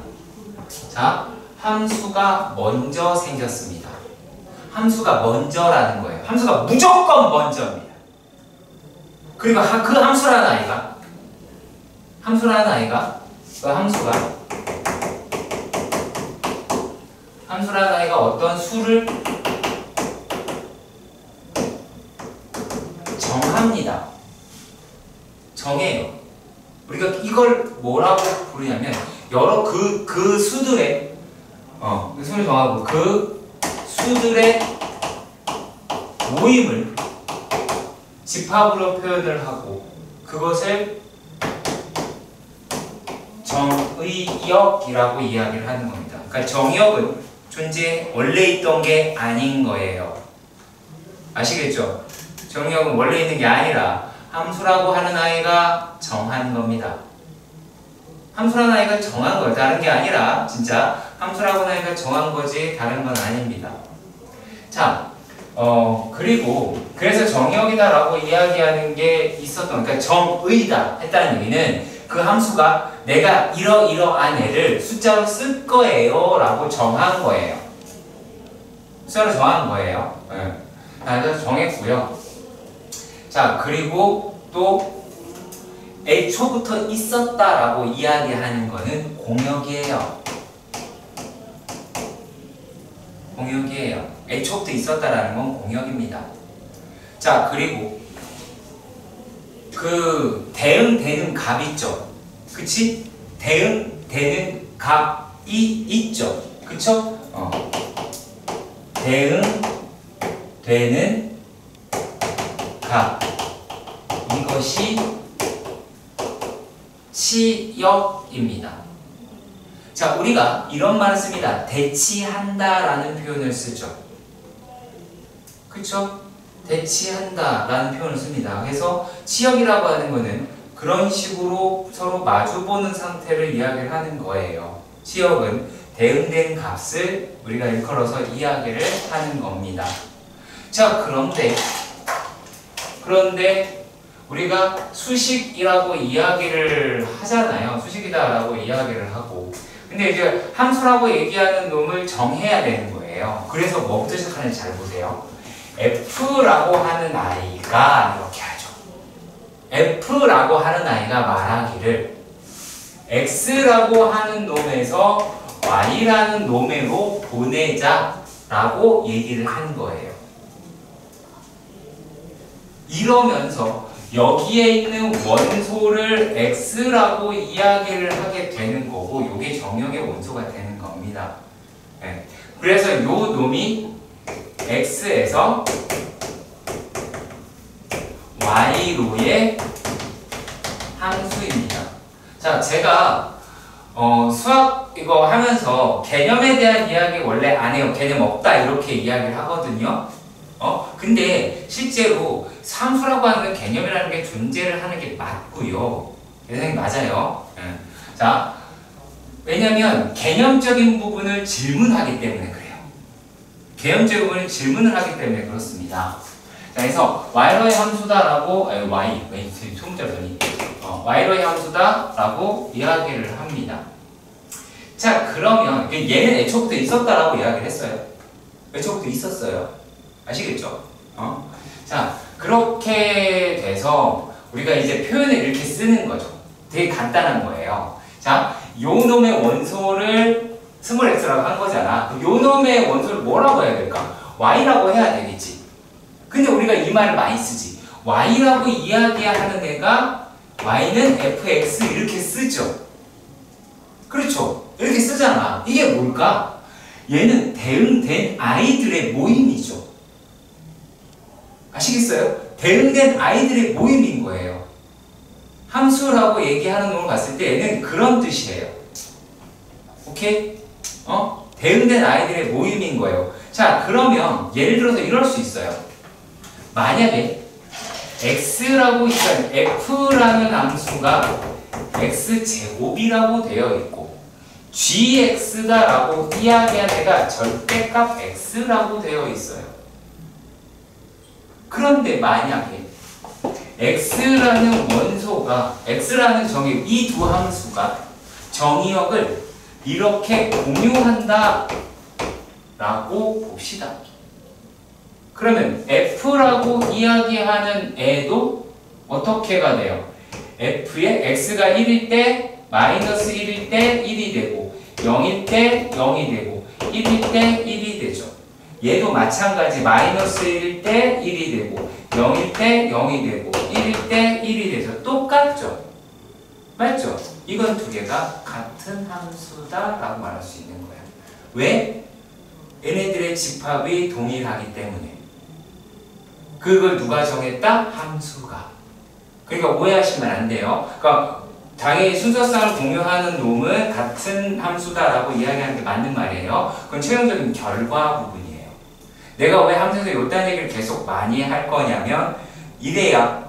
자, 함수가 먼저 생겼습니다. 함수가 먼저라는 거예요. 함수가 무조건 먼저입니다. 그리고 그 함수라는 아이가 그 함수라는 아이가 어떤 수를 정합니다. 정해요. 우리가 이걸 뭐라고 부르냐면 그 수들의 수를 정하고 그 수들의 모임을 집합으로 표현을 하고 그것을 정의역이라고 이야기를 하는 겁니다. 그러니까 정의역은 원래 있던 게 아닌 거예요. 아시겠죠? 정의역은 원래 있는 게 아니라 함수라고 하는 아이가 정한 겁니다. 함수라는 아이가 정한 거예요. 다른 게 아니라 진짜 함수라고 하는 아이가 정한 거지 다른 건 아닙니다. 자, 그래서 정의역이다라고 이야기하는 게 그러니까 정의다 했다는 얘기는 그 함수가 내가 이러이러한 애를 숫자로 쓸 거예요 라고 정한 거예요. 숫자로 정한 거예요. 네. 그래서 정했고요. 자, 그리고 또 애초부터 있었다라고 이야기하는 거는 공역이에요. 공역이에요. 애초부터 있었다라는 건 공역입니다. 자, 그리고 그 대응되는 값 있죠. 그치? 대응되는 값이 있죠. 그쵸? 대응되는 값. 이것이 치역입니다. 자, 우리가 이런 말을 씁니다. 대치한다라는 표현을 쓰죠. 그쵸? 대치한다라는 표현을 씁니다. 그래서 치역이라고 하는 거는 그런 식으로 서로 마주보는 상태를 이야기를 하는 거예요. 치역은 대응된 값을 우리가 일컬어서 이야기를 하는 겁니다. 자, 그런데 우리가 수식이라고 이야기를 하잖아요. 수식이다라고 이야기를 하고. 근데 이제 함수라고 얘기하는 놈을 정해야 되는 거예요. 그래서 뭐부터 시작하는지 잘 보세요. F라고 하는 아이가 이렇게 하죠. F라고 하는 아이가 말하기를 X라고 하는 놈에서 Y라는 놈으로 보내자라고 얘기를 한 거예요. 이러면서 여기에 있는 원소를 X라고 이야기를 하게 되는 거고 이게 정역의 원소가 되는 겁니다. 네. 그래서 이 놈이 X에서 Y로의 함수입니다. 자, 제가 수학 이거 하면서 개념에 대한 이야기 원래 안 해요. 개념 없다 이렇게 이야기를 하거든요. 근데 실제로 함수라고 하는 개념이라는 게 존재를 하는 게 맞고요. 선생님 맞아요. 자, 왜냐면 개념적인 부분을 질문하기 때문에 그래요. 개념적인 부분을 질문을 하기 때문에 그렇습니다. 자, 그래서 Y로의 함수다라고 Y로의 함수다라고 이야기를 합니다. 자, 그러면 얘는 애초부터 있었다라고 이야기를 했어요. 애초부터 있었어요. 아시겠죠? 자, 그렇게 돼서 우리가 이제 표현을 이렇게 쓰는 거죠. 되게 간단한 거예요. 자, 요 놈의 원소를 스몰 x라고 한 거잖아. 요 놈의 원소를 뭐라고 해야 될까? y라고 해야 되겠지. 근데 우리가 이 말을 많이 쓰지. y라고 이야기하는 애가 y는 fx 이렇게 쓰죠. 그렇죠? 이렇게 쓰잖아. 이게 뭘까? 얘는 대응된 아이들의 모임이죠. 아시겠어요? 대응된 아이들의 모임인 거예요. 함수라고 얘기하는 놈을 봤을 때 얘는 그런 뜻이에요. 오케이? 대응된 아이들의 모임인 거예요. 자, 그러면 예를 들어서 이럴 수 있어요. 만약에 x라고, 그러니까 f라는 함수가 x제곱이라고 되어 있고 gx다라고 이야기한 애가 절대값 x라고 되어 있어요. 그런데 만약에 x라는 원소가 x라는 정의 이 두 함수가 정의역을 이렇게 공유한다 라고 봅시다. 그러면 f라고 이야기하는 애도 어떻게가 돼요? f에 x가 1일 때 마이너스 1일 때 1이 되고 0일 때 0이 되고 1일 때 1이 되죠. 얘도 마찬가지 마이너스 1일 때 1이 되고 0일 때 0이 되고 1일 때 1이 돼서 똑같죠. 맞죠? 이건 두 개가 같은 함수다라고 말할 수 있는 거야. 왜? 얘네들의 집합이 동일하기 때문에. 그걸 누가 정했다? 함수가. 그러니까 오해하시면 안 돼요. 그러니까 당연히 순서상을 공유하는 놈은 같은 함수다라고 이야기하는 게 맞는 말이에요. 그건 최종적인 결과 부분이에요. 내가 왜 함수에서 이딴 얘기를 계속 많이 할 거냐면 이래야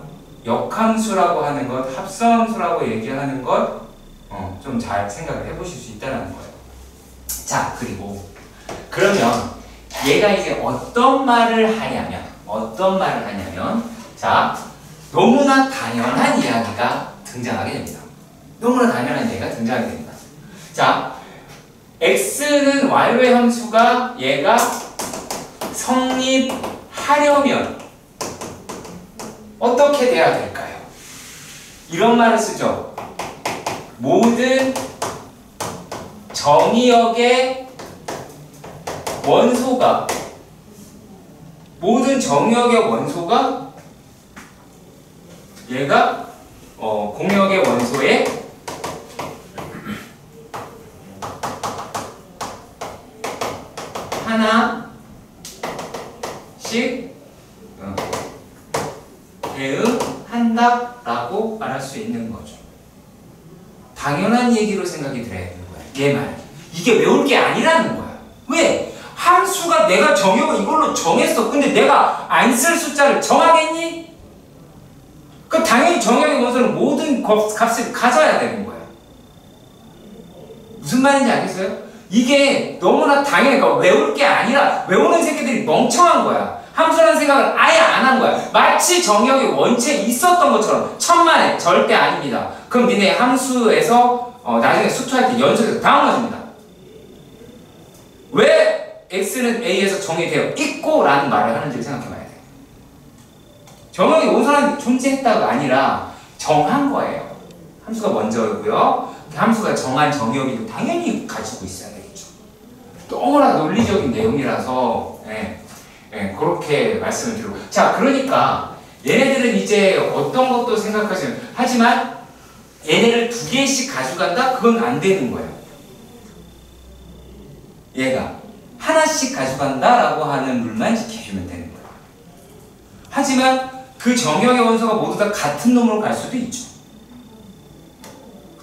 역함수라고 하는 것, 합성함수라고 얘기하는 것 좀 잘 생각을 해보실 수 있다는 거예요. 자, 그리고 그러면 얘가 이제 어떤 말을 하냐면 자, 너무나 당연한 이야기가 등장하게 됩니다. 너무나 당연한 이야기가 등장하게 됩니다. 자, x는 y의 함수가 얘가 성립하려면 어떻게 돼야 될까요? 이런 말을 쓰죠. 모든 정의역의 원소가 얘가 공역의 원소에 하나씩 대응한다라고 말할 수 있는 거죠. 당연한 얘기로 생각이 들어야 되는 거야. 얘 말. 이게 외울 게 아니라는 거야. 왜? 함수가 내가 정역을 이걸로 정했어. 근데 내가 안 쓸 숫자를 정하겠니? 그럼 당연히 정역의 원소는 모든 값을 가져야 되는 거야. 무슨 말인지 알겠어요? 이게 너무나 당연해. 그러니까 외울 게 아니라 외우는 새끼들이 멍청한 거야. 함수라는 생각을 아예 안 한 거야. 마치 정역의 원체에 있었던 것처럼. 천만에 절대 아닙니다. 그럼 니네 함수에서 나중에 수투할 때 연속해서 당황해줍니다. 왜 x는 a에서 정의되어 있고 라는 말을 하는지를 생각해봐야 돼. 정역의 원소는 존재했다가 아니라 정한 거예요. 함수가 먼저고요. 함수가 정한 정역이 당연히 가지고 있어야 되겠죠. 너무나 논리적인 내용이라서 그렇게 말씀을 드리고. 자, 그러니까 얘네들은 이제 어떤 것도 생각하시면, 하지만 얘네를 두 개씩 가져간다? 그건 안 되는 거예요. 얘가 하나씩 가져간다라고 하는 룰만 지켜주면 되는 거예요. 하지만 그 정역의 원소가 모두 다 같은 놈으로 갈 수도 있죠.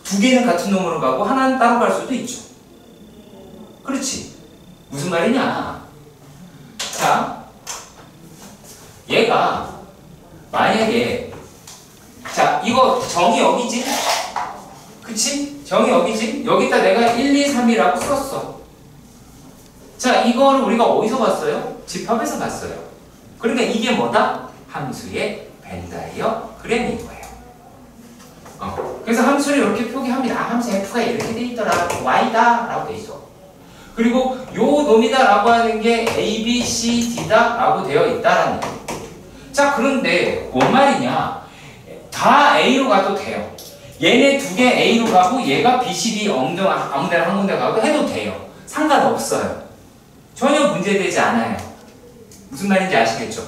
두 개는 같은 놈으로 가고 하나는 따로 갈 수도 있죠. 그렇지? 무슨 말이냐? 자, 얘가 만약에 자, 이거 정이 여기지? 그치? 정이 여기지? 여기다 내가 1, 2, 3이라고 썼어. 자, 이거를 우리가 어디서 봤어요? 집합에서 봤어요. 그러니까 이게 뭐다? 함수의 벤다이어그램인 거예요. 그래서 함수를 이렇게 표기합니다. 함수 f가 이렇게 돼 있더라. y다 라고 돼 있어. 그리고 요 놈이다 라고 하는 게 a, b, c, d다 라고 되어 있다라는 거예요. 자, 그런데 뭔 말이냐? 다 a로 가도 돼요. 얘네 두 개 a로 가고 얘가 b, c, d 아무 데나 한 군데 가도 해도 돼요. 상관없어요. 전혀 문제되지 않아요. 무슨 말인지 아시겠죠?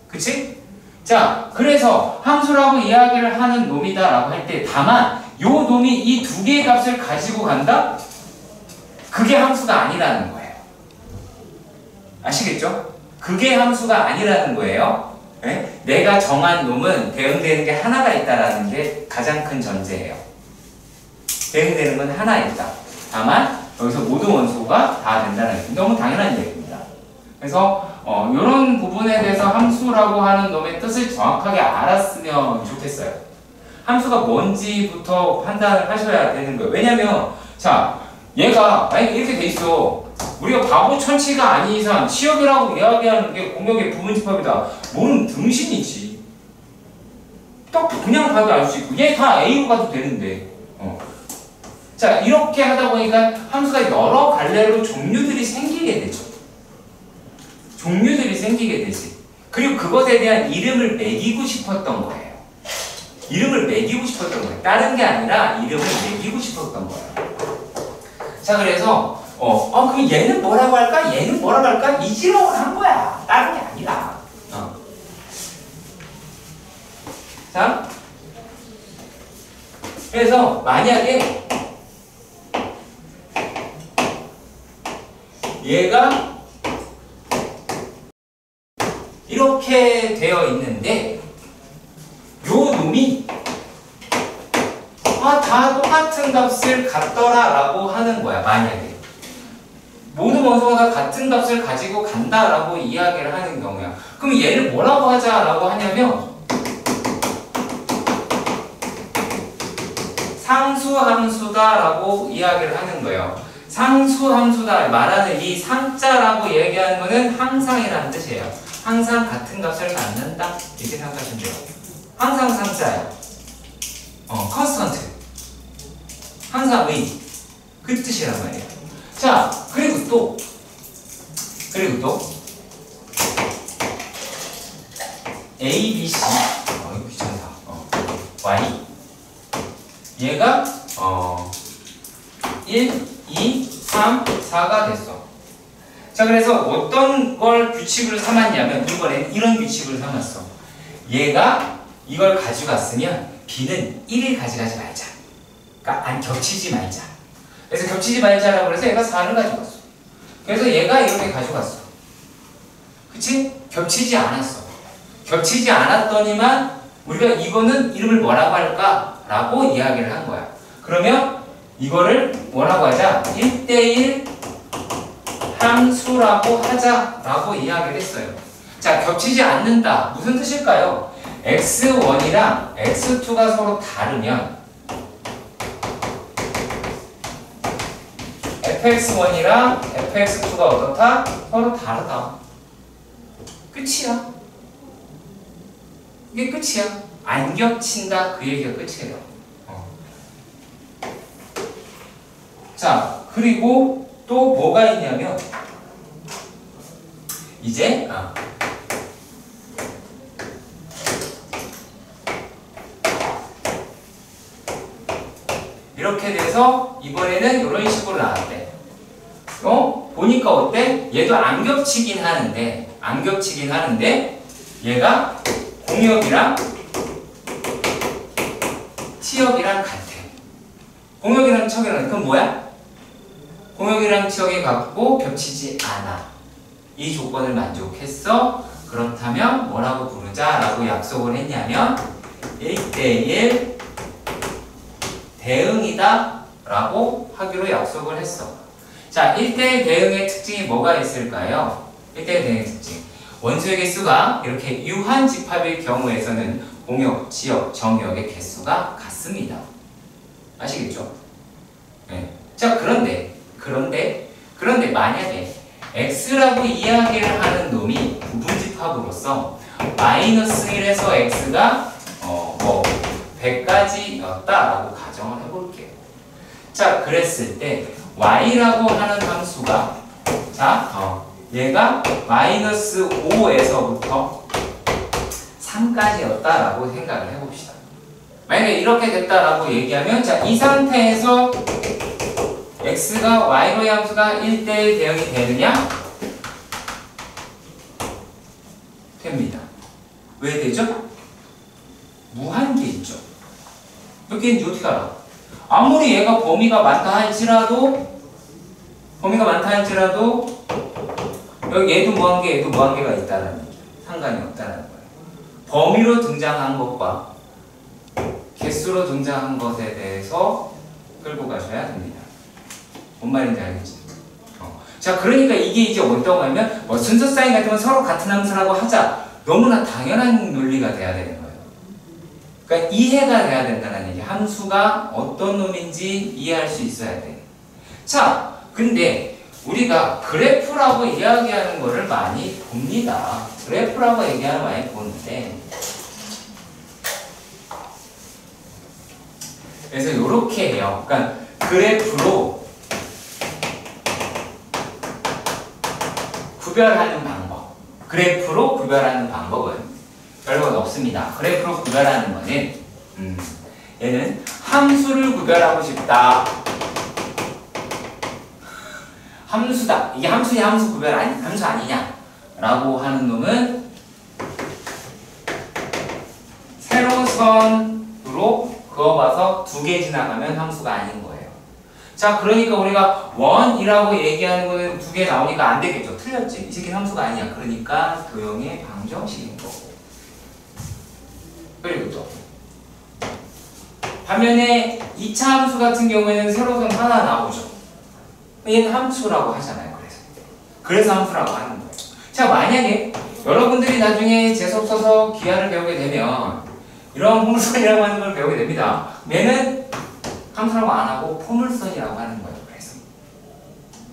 그치? 자, 그래서 함수라고 이야기를 하는 놈이다 라고 할 때 다만 요 놈이 이 두 개의 값을 가지고 간다? 그게 함수가 아니라는 거예요. 아시겠죠? 그게 함수가 아니라는 거예요. 네? 내가 정한 놈은 대응되는 게 하나가 있다라는 게 가장 큰 전제예요. 대응되는 건 하나 있다. 다만 여기서 모든 원소가 다 된다는 게 너무 당연한 얘기입니다. 그래서 이런 부분에 대해서 함수라고 하는 놈의 뜻을 정확하게 알았으면 좋겠어요. 함수가 뭔지부터 판단을 하셔야 되는 거예요. 왜냐면 자, 얘가 만약에 이렇게 돼 있어. 우리가 바보 천치가 아닌 이상 치역이라고 이야기하는 게 공역의 부분집합이다. 뭔 등신이지. 딱 그냥 봐도 알 수 있고 얘 다 A로 가도 되는데 자, 이렇게 하다 보니까 함수가 여러 갈래로 종류들이 생기게 되죠. 종류들이 생기게 되지. 그리고 그것에 대한 이름을 매기고 싶었던 거예요. 이름을 매기고 싶었던 거예요. 다른 게 아니라 이름을 매기고 싶었던 거예요. 자, 그래서 그럼 얘는 뭐라고 할까? 얘는 뭐라고 할까? 이지롱을 한 거야. 다른 게 아니라. 자, 그래서 만약에 얘가 이렇게 되어 있는데 요 놈이 다 똑같은 값을 갖더라 라고 하는 거야. 만약에 모든 원소가 같은 값을 가지고 간다 라고 이야기를 하는 경우야. 그럼 얘를 뭐라고 하자 라고 하냐면 상수함수다 라고 이야기를 하는 거예요. 상수함수다 말하는 이 상자라고 얘기하는 거는 항상이라는 뜻이에요. 항상 같은 값을 갖는다 이렇게 생각하시면 돼요. 항상 상자예요. 컨스턴트 항상의 그 뜻이란 말이에요. 자, 그리고 또 A, B, C 이거 귀찮다. Y 얘가 1, 2, 3, 4가 됐어. 자, 그래서 어떤 걸 규칙을 삼았냐면 이번엔 이런 규칙을 삼았어. 얘가 이걸 가져갔으면 B는 1을 가져가지 말자. 그러니까 안 겹치지 말자. 그래서 겹치지 말자라고 그래서 얘가 4를 가져갔어. 그래서 얘가 이렇게 가져갔어. 그치? 겹치지 않았어. 겹치지 않았더니만 우리가 이거는 이름을 뭐라고 할까? 라고 이야기를 한 거야. 그러면 이거를 뭐라고 하자? 1대1 함수라고 하자라고 이야기를 했어요. 자, 겹치지 않는다. 무슨 뜻일까요? x1이랑 x2가 서로 다르면 fx1이랑 fx2가 어떻다? 서로 다르다. 끝이야. 이게 끝이야. 안 겹친다. 그 얘기가 끝이에요. 자, 그리고 또 뭐가 있냐면 이제 이렇게 돼서 이번에는 이런 식으로 나왔대. 보니까 어때? 얘도 안 겹치긴 하는데 얘가 공역이랑 치역이랑 같아. 공역이랑 치역이랑 그럼 뭐야? 공역이랑 치역이 같고 겹치지 않아. 이 조건을 만족했어. 그렇다면 뭐라고 부르자라고 약속을 했냐면 1대1 대응이다 라고 하기로 약속을 했어. 자, 1대1 대응의 특징이 뭐가 있을까요? 1대1 대응의 특징. 원소의 개수가 이렇게 유한 집합일 경우에서는 공역, 지역, 정역의 개수가 같습니다. 아시겠죠? 네. 자, 그런데 만약에 x라고 이야기를 하는 놈이 부분집합으로서 마이너스 1에서 x가 100까지였다라고 가정을 해볼게요. 자, 그랬을 때 y라고 하는 함수가 얘가 마이너스 5에서부터 3까지였다라고 생각을 해봅시다. 만약에 이렇게 됐다라고 얘기하면 자, 이 상태에서 x가 y로의 함수가 1대1 대응이 되느냐? 됩니다. 왜 되죠? 무한계 있죠. 몇 개인지 어떻게 알아? 아무리 얘가 범위가 많다 할지라도 여기 얘도 무한계, 얘도 무한계가 있다는 얘기. 상관이 없다는 거예요. 범위로 등장한 것과 개수로 등장한 것에 대해서 끌고 가셔야 됩니다. 뭔 말인지 알겠지? 자, 그러니까 이게 이제 어떤 거냐면 순서 사인 같은 건 서로 같은 함수라고 하자. 너무나 당연한 논리가 돼야 되는 거예요. 그러니까 이해가 돼야 된다는 얘기. 함수가 어떤 놈인지 이해할 수 있어야 돼. 자, 근데 우리가 그래프라고 이야기하는 거를 많이 봅니다. 그래프라고 얘기하는 거 많이 보는데 그래서 이렇게 해요. 그러니까 그래프로 구별하는 방법. 그래프로 구별하는 방법은 별건 없습니다. 그래프로 구별하는 거는 얘는 함수를 구별하고 싶다. 함수다. 이게 함수냐 함수 구별 함수 아니냐 라고 하는 놈은 세로선으로 그어봐서 두 두 개 지나가면 함수가 아닌 거예요. 자, 그러니까 우리가 원이라고 얘기하는 거는 두 개 나오니까 안 되겠죠. 틀렸지. 이 새끼는 함수가 아니야. 그러니까 도형의 방정식인 거고. 그리고 또 반면에 2차 함수 같은 경우에는 세로선 하나 나오죠. 얘는 함수라고 하잖아요. 그래서 함수라고 하는 거예요. 자, 만약에 여러분들이 나중에 재수업 써서 기하를 배우게 되면 이런 포물선이라고 하는 걸 배우게 됩니다. 얘는 함수라고 안 하고 포물선이라고 하는 거예요. 그래서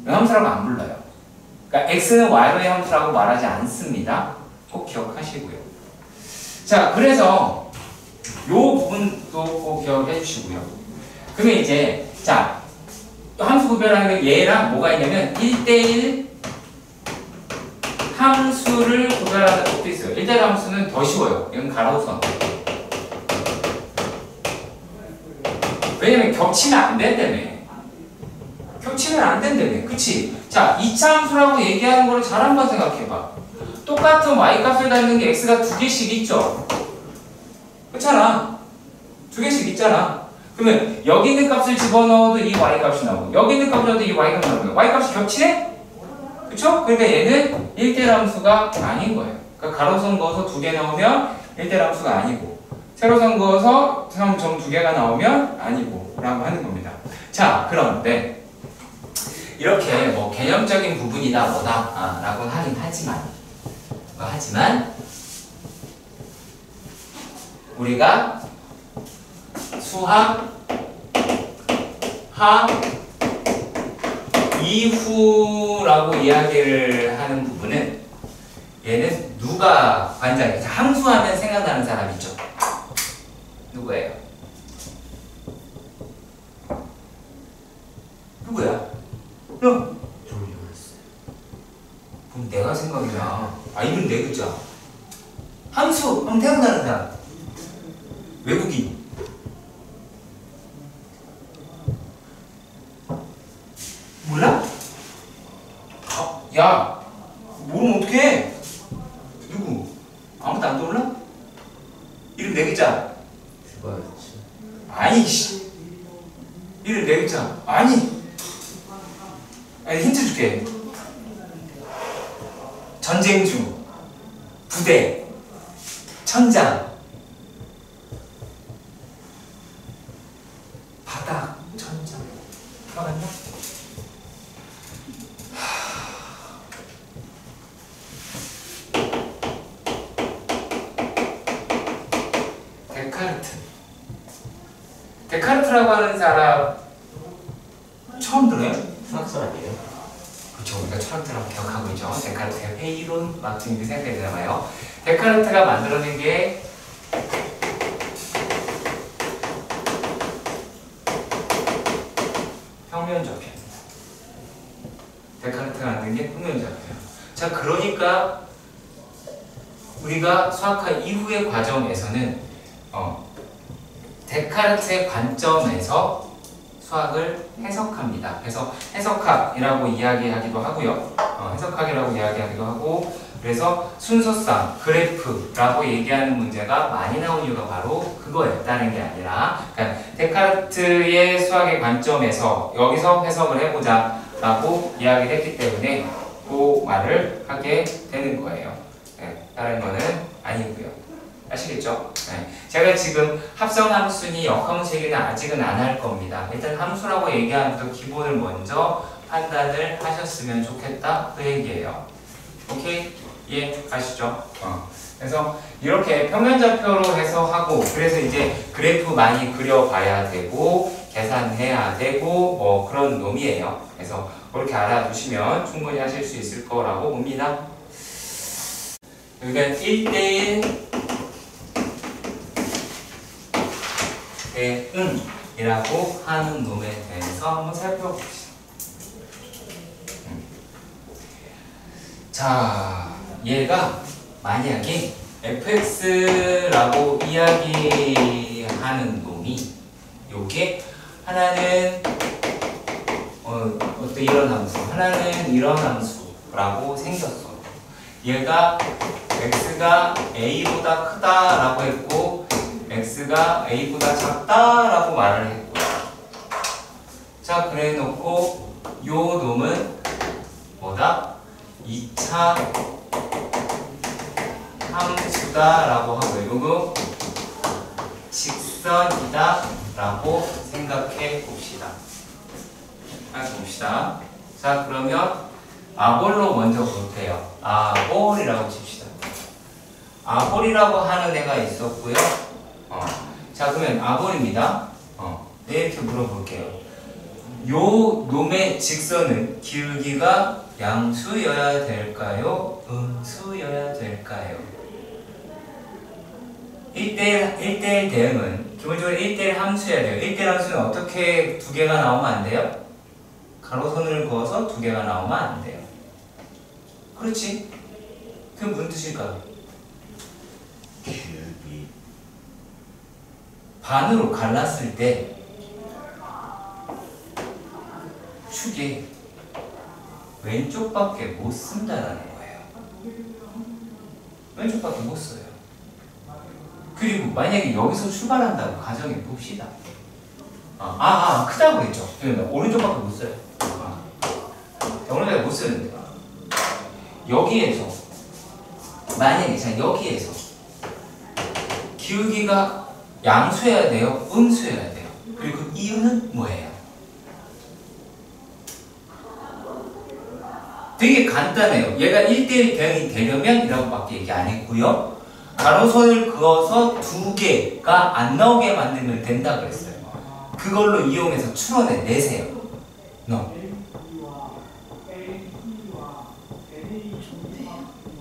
함수라고 안 불러요. 그러니까 x는 y로의 함수라고 말하지 않습니다. 꼭 기억하시고요. 자, 그래서 요 부분도 꼭 기억해 주시고요. 그러면 이제 자, 함수 구별하는 얘랑 뭐가 있냐면 1대1 함수를 구별하는 것도 있어요. 1대1 함수는 더 쉬워요. 이건 가로선. 왜냐면 겹치면 안 된다며. 겹치면 안 된다며. 그치? 자, 2차 함수라고 얘기하는 거를 잘 한번 생각해봐. 똑같은 y값을 닮는 게 x가 두 개씩 있죠? 그렇잖아. 두 개씩 있잖아. 그러면 여기 있는 값을 집어넣어도 이 y값이 나오고 여기 있는 값을 넣어도 이 y값이 나오고 y값이 겹치네? 그쵸? 그러니까 얘는 1대1 함수가 아닌 거예요. 그러니까 가로선 그어서 두 개 나오면 1대1 함수가 아니고 세로선 그어서 점 두 개가 나오면 아니고 라고 하는 겁니다. 자, 그런데 이렇게 뭐 개념적인 부분이다 뭐다 라고는 하긴 하지만 우리가 수학 하 이후라고 이야기를 하는 부분은 얘는 누가 관장이에요? 함수하면 생각나는 사람 있죠? 누구예요? 누구야? 너? 그럼 내가 생각이나 이건 내 글자. 함수 하면 생각나는 사람. 외국인. 몰라? 야, 모르면 어떡해? 누구? 아무도 안 떠올라? 이름 네 글자. 아니, 씨. 이름 네 글자. 아니, 힌트 줄게. 전쟁 중, 부대, 천장, 바닥, 천장. 들어갔나? 데카르트라고 하는 사람 처음 들어요?
수학 사람이에요?
그렇죠. 우리가 철학자라고 기억하고 있죠. 데카르트의 회의론 막 지금 생각이 되잖아요. 데카르트가 만들어낸 게 평면좌표입니다. 데카르트가 만든 게 평면좌표예요. 자, 그러니까 우리가 수학화 이후의 과정에서는 데카르트의 관점에서 수학을 해석합니다. 그래서 해석학이라고 이야기하기도 하고요. 해석학이라고 이야기하기도 하고, 그래서 순서상 그래프라고 얘기하는 문제가 많이 나온 이유가 바로 그거예요. 다른 게 아니라, 그러니까 데카르트의 수학의 관점에서 여기서 해석을 해보자 라고 이야기를 했기 때문에 그 말을 하게 되는 거예요. 네, 다른 거는 아니고요. 아시겠죠? 네. 제가 지금 합성함수니 역함수얘기는 아직은 안 할 겁니다. 일단 함수라고 얘기하면서 기본을 먼저 판단을 하셨으면 좋겠다 그 얘기예요. 오케이? 예, 가시죠. 그래서 이렇게 평면좌표로 해서 하고, 그래서 이제 그래프 많이 그려봐야 되고 계산해야 되고 뭐 그런 놈이에요. 그래서 그렇게 알아두시면 충분히 하실 수 있을 거라고 봅니다. 그러니까 1대1 대응이라고 하는 놈에 대해서 한번 살펴봅시다. 자, 얘가 만약에 fx라고 이야기하는 놈이 요게 하나는 어떤 이런 함수, 하나는 이런 함수라고 생겼어. 얘가 x가 a보다 크다라고 했고 x가 a보다 작다라고 말을 했고요. 자, 그래 놓고 요 놈은 뭐다? 2차 함수다라고 하고요. 요거 직선이다라고 생각해 봅시다. 자, 그러면 아볼로 먼저 볼게요. 아볼이라고 칩시다. 아볼이라고 하는 애가 있었고요. 자, 그러면 아볼입니다. 네, 이렇게 물어볼게요. 요 놈의 직선은 기울기가 양수여야 될까요? 음수여야 될까요? 1대1 대응은 기본적으로 1대1 함수여야 돼요. 1대1 함수는 어떻게 두 개가 나오면 안 돼요? 가로선을 그어서 두 개가 나오면 안 돼요. 그렇지? 그럼 무슨 뜻일까요?
기울기
반으로 갈랐을 때 축이 왼쪽밖에 못 쓴다라는 거예요. 왼쪽밖에 못 써요. 그리고 만약에 여기서 출발한다고 가정해 봅시다. 크다고 그랬죠. 그러면 오른쪽밖에 못 써요. 오른쪽밖에 못 쓰는데 여기에서 만약에 자 여기에서 기울기가 양수여야 돼요? 음수여야 돼요? 그리고 이유는 뭐예요? 되게 간단해요. 얘가 1대1 대응이 되려면 이라고 밖에 얘기 안 했고요. 가로선을 그어서 두 개가 안 나오게 만들면 된다 그랬어요. 그걸로 이용해서 추론해 내세요.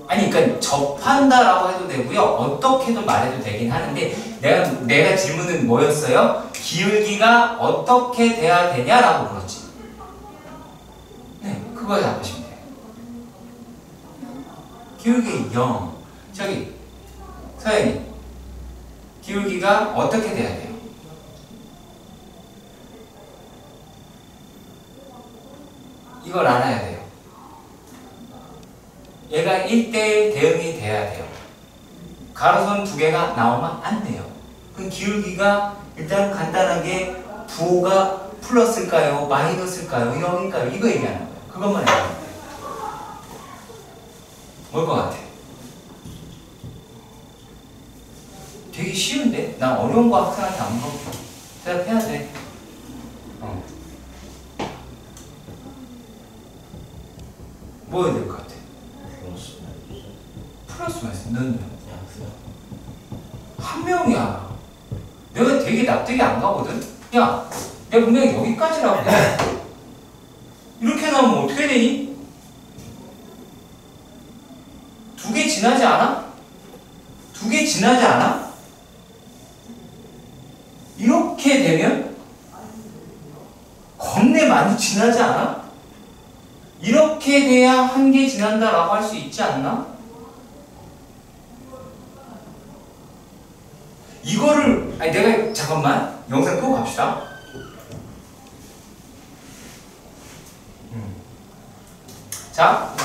아니, 그러니까 접한다라고 해도 되고요. 어떻게도 말해도 되긴 하는데 내가 질문은 뭐였어요? 기울기가 어떻게 돼야 되냐라고 물었지. 네, 그거 답하시면 돼요. 기울기 0. 저기 서연이 기울기가 어떻게 돼야 돼요? 이걸 알아야 돼요. 얘가 1대1 대응이 돼야 돼요. 가로선 두 개가 나오면 안 돼요. 그럼 기울기가 일단 간단하게 부호가 플러스일까요? 마이너스일까요? 0일까요? 이거 얘기하는 거예요. 그것만 얘기하는 거예요. 뭘 것 같아? 되게 쉬운데? 난 어려운 거 학생한테 안 물어봐. 대답해야 돼. 뭐 해야 될 것 같아? 플러스 마이너스. 너는요? 한 명이야. 내가 되게 납득이 안 가거든? 야, 내가 분명히 여기까지라고 해. 이렇게 나오면 어떻게 되니? 두 개 지나지 않아? 두 개 지나지 않아? 이렇게 되면 겁내 많이 지나지 않아? 이렇게 돼야 한 개 지난다라고 할 수 있지 않나? 이거를 내가 잠깐만 영상 끄고 갑시다. 자.